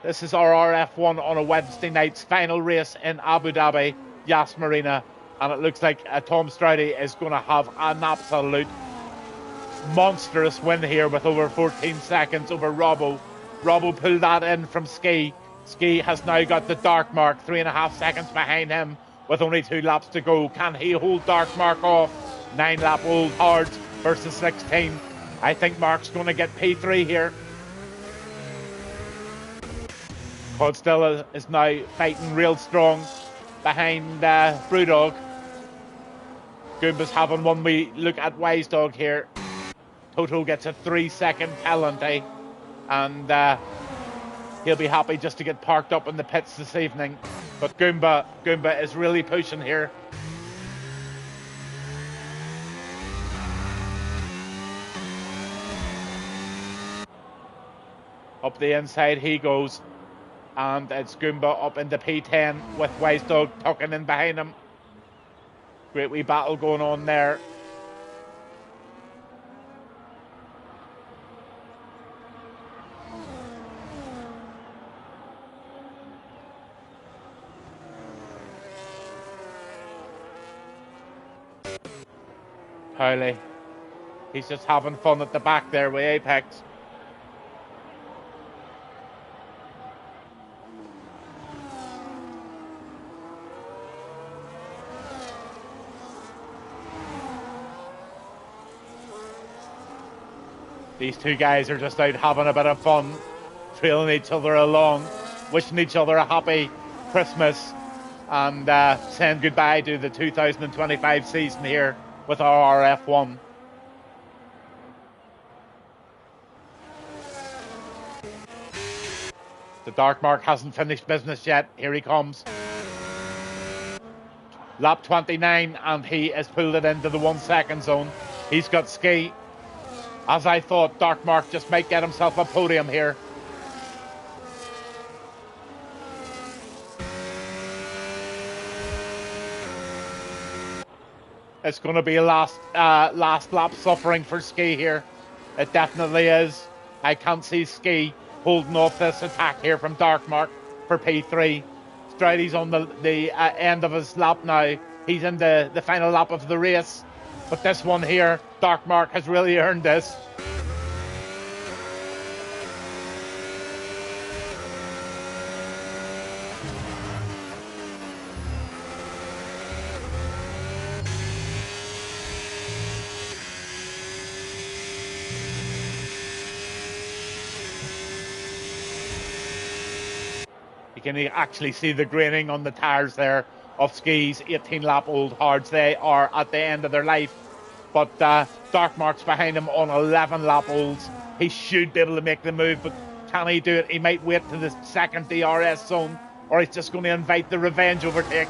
This is RRF1 on a Wednesday night's final race in Abu Dhabi, Yas Marina, and it looks like Tom Stroudy is going to have an absolute monstrous win here with over 14 seconds over Robbo. Robbo pulled that in from Ski. Ski has now got the Dark Mark, 3.5 seconds behind him, with only 2 laps to go. Can he hold Dark Mark off? 9-lap old hards versus 16. I think Mark's going to get P3 here. Codsdilla is now fighting real strong behind Brewdog. Goomba's having one wee look at Wise Dog here. Toto gets a 3-second penalty, and he'll be happy just to get parked up in the pits this evening. But Goomba is really pushing here. Up the inside he goes. And it's Goomba up into P10 with Wise Dog tucking in behind him. Great wee battle going on there. Finalé. He's just having fun at the back there with Apex. These two guys are just out having a bit of fun, trailing each other along, wishing each other a happy Christmas, and saying goodbye to the 2025 season here with RRF1. The Dark Mark hasn't finished business yet. Here he comes. Lap 29, and he has pulled it into the 1 second zone. He's got ski. As I thought, Dark Mark just might get himself a podium here. It's going to be a last lap suffering for Ski here. It definitely is. I can't see Ski holding off this attack here from Dark Mark for P3. Stridey's on the end of his lap now. He's in the final lap of the race. But this one here, Dark Mark has really earned this. You can actually see the graining on the tyres there of Ski's 18-lap-old hards. They are at the end of their life. But Dark Mark's behind him on 11-lap-olds. He should be able to make the move, but can he do it? He might wait to the second DRS zone, or he's just going to invite the revenge overtake.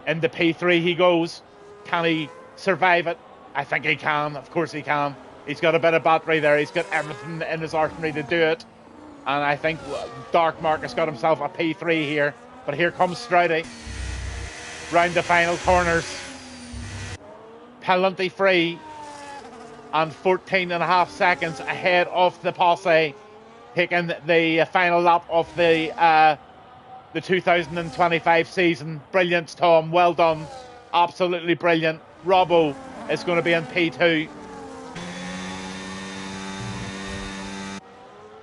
Into P3 he goes. Can he survive it? I think he can. Of course he can. He's got a bit of battery there. He's got everything in his arsenal to do it. And I think Dark Mark has got himself a P3 here. But here comes Stridey. Round the final corners. Penalty free. And 14.5 seconds ahead of the posse. Taking the final lap of the 2025 season. Brilliant, Tom. Well done. Absolutely brilliant. Robbo is going to be in P2.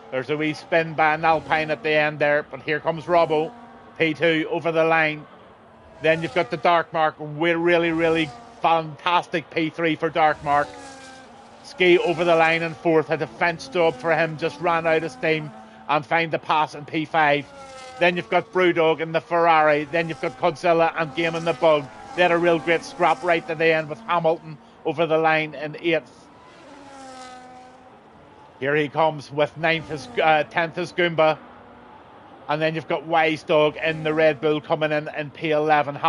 There's a wee spin by an Alpine at the end there, but here comes Robbo, P2 over the line. Then you've got the Dark Mark, really, really fantastic P3 for Dark Mark. Ski over the line in fourth, a defence job for him, just ran out of steam and find the pass in P5. Then you've got Brewdog in the Ferrari, then you've got Godzilla and Game in the Bug. They had a real great scrap right to the end with Hamilton over the line in eighth. Here he comes with 10th is Goomba. And then you've got Wise Dog in the Red Bull coming in P11.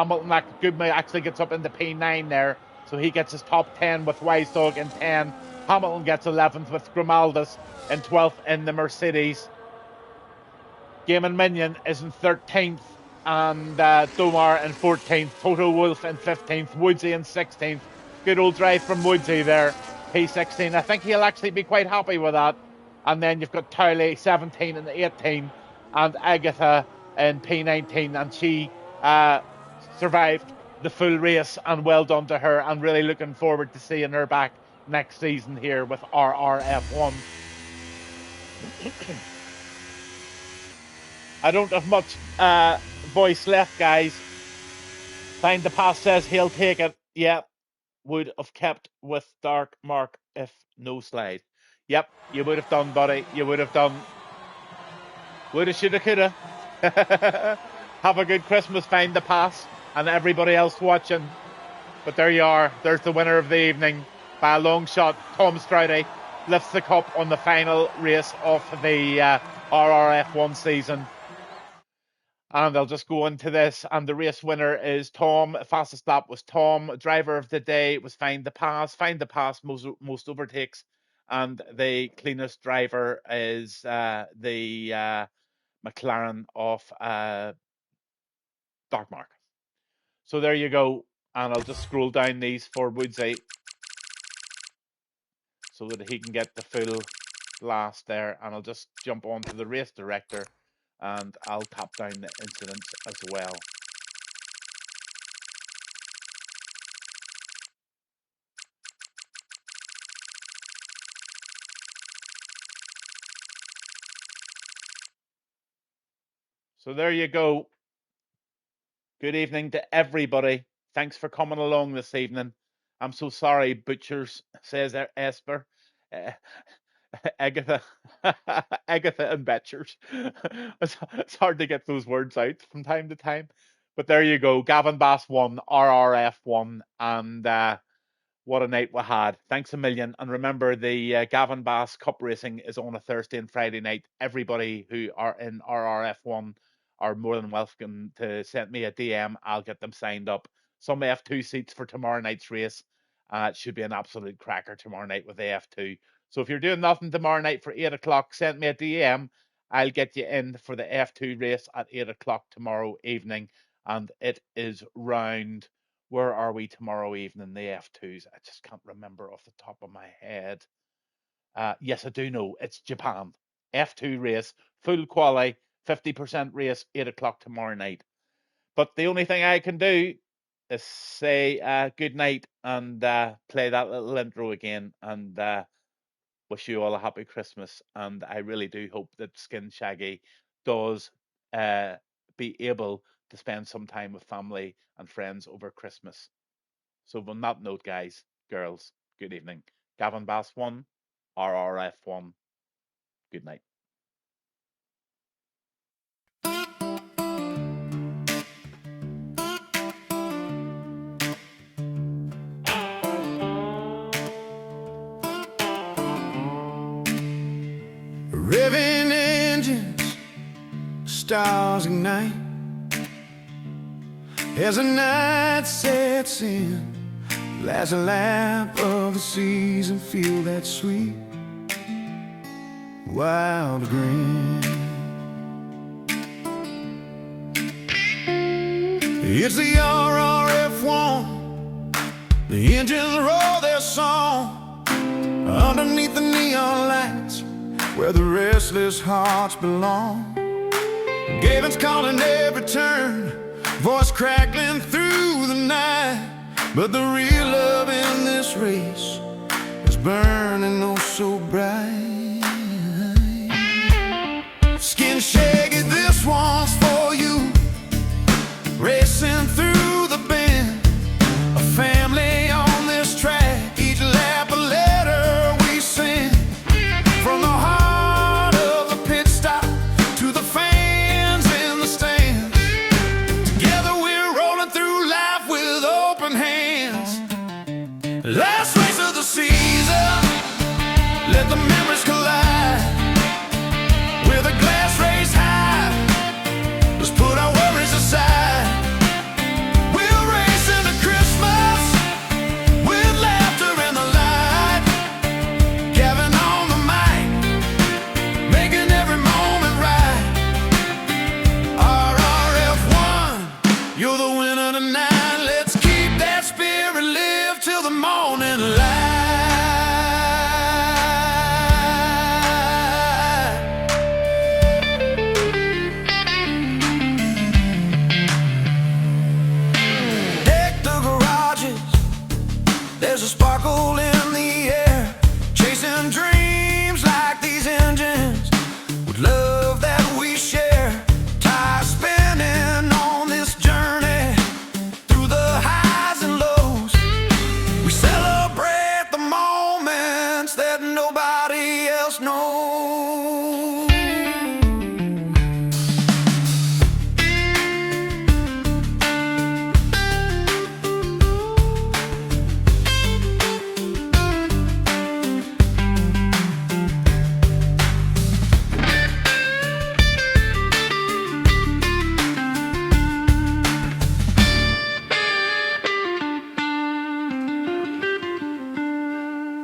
Goomba actually gets up into P9 there. So he gets his top 10 with Wise Dog in 10. Hamilton gets 11th with Grimaldus in 12th in the Mercedes. Game and Minion is in 13th. And Domar in 14th. Toto Wolf in 15th. Woodsy in 16th. Good old drive from Woodsy there. P16. I think he'll actually be quite happy with that. And then you've got Towley 17 and 18 and Agatha in P19, and she survived the full race, and well done to her, and really looking forward to seeing her back next season here with RRF1. I don't have much voice left, guys. Find the Pass says he'll take it. Yeah. Would have kept with Dark Mark if no slide. Yep, you would have done, buddy. You would have done. Woulda, shoulda, coulda. Have a good Christmas, Find the Pass, and everybody else watching. But there you are. There's the winner of the evening by a long shot. Tom Stridey lifts the cup on the final race of the RRF1 season. And I'll just go into this. And the race winner is Tom. Fastest lap was Tom. Driver of the day was Find the Pass. Find the Pass, most overtakes. And the cleanest driver is the McLaren of Dark Mark. So there you go. And I'll just scroll down these for Woodsy so that he can get the full last there. And I'll just jump on to the race director. And I'll tap down the incidents as well. So there you go. Good evening to everybody. Thanks for coming along this evening. I'm so sorry, butchers, says Esper. Uh, Agatha, Agatha and Betchers. It's hard to get those words out from time to time. But there you go. Gavin Bass won, RRF1, and what a night we had. Thanks a million. And remember, the Gavin Bass Cup racing is on a Thursday and Friday night. Everybody who are in RRF1 are more than welcome to send me a DM. I'll get them signed up. Some F2 seats for tomorrow night's race. It should be an absolute cracker tomorrow night with the F2. So if you're doing nothing tomorrow night for 8 o'clock, send me a DM. I'll get you in for the F2 race at 8 o'clock tomorrow evening. And it is round... Where are we tomorrow evening? The F2s. I just can't remember off the top of my head. Yes, I do know. It's Japan. F2 race, full quali, 50% race, 8 o'clock tomorrow night. But the only thing I can do is say good night and play that little intro again and wish you all a happy Christmas. And I really do hope that Skin Shaggy does be able to spend some time with family and friends over Christmas. So on that note, guys, girls, good evening. Gavin Bass 1, RRF 1. Good night. Revving engines, stars ignite as the night sets in. Last lap of the season, feel that sweet wild grin. It's the RRF1. The engines roll their song underneath the neon lights where the restless hearts belong. Gavin's calling every turn, voice crackling through the night. But the real love in this race is burning oh so bright. Skin Shaggy, this one's for you. Racing through the bend, a family on this track. Each lap a letter we send from the heart of the pit stop to the fans in the stands. Together we're rolling through life with open hands. Last race of the season, let the memories collide. With a glass raised high, let's put our worries aside. We'll race into Christmas with laughter and the light. Gavin on the mic, making every moment right. RRF1, you're the winner tonight. Let's keep that spirit live till the morning light. Deck the garages, there's a sparkle in the air. Chasing dreams like these engines with love that we share. Tires spinning on this journey through the highs and lows. We celebrate the moments that nobody else knows.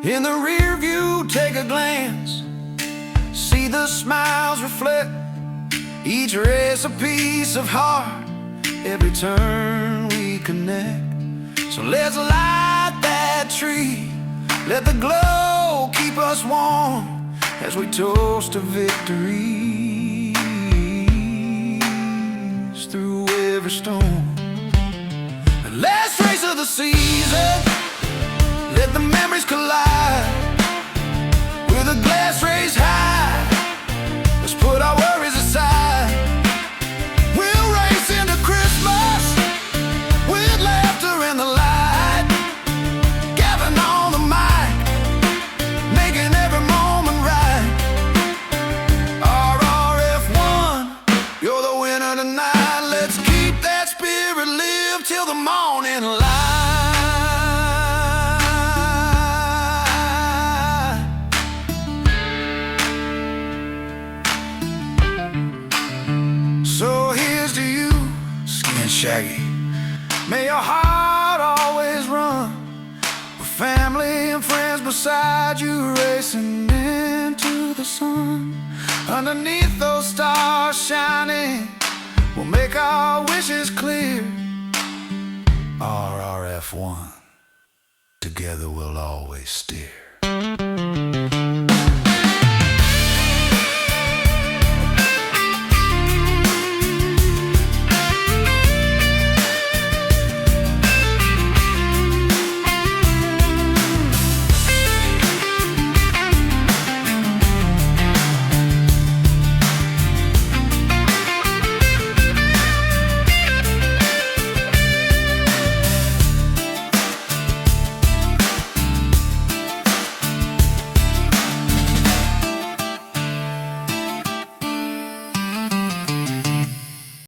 In the rear view, take a glance, see the smiles reflect. Each race a piece of heart, every turn we connect. So let's light that tree, let the glow keep us warm as we toast to victories through every storm. The last race of the season, let the memories collide. With a glass raised high, let's put our worries aside. till the morning light. So here's to you, Skin Shaggy. May your heart always run with family and friends beside you, racing into the sun. Underneath those stars shining, we'll make our wishes clear. RRF1, together we'll always steer.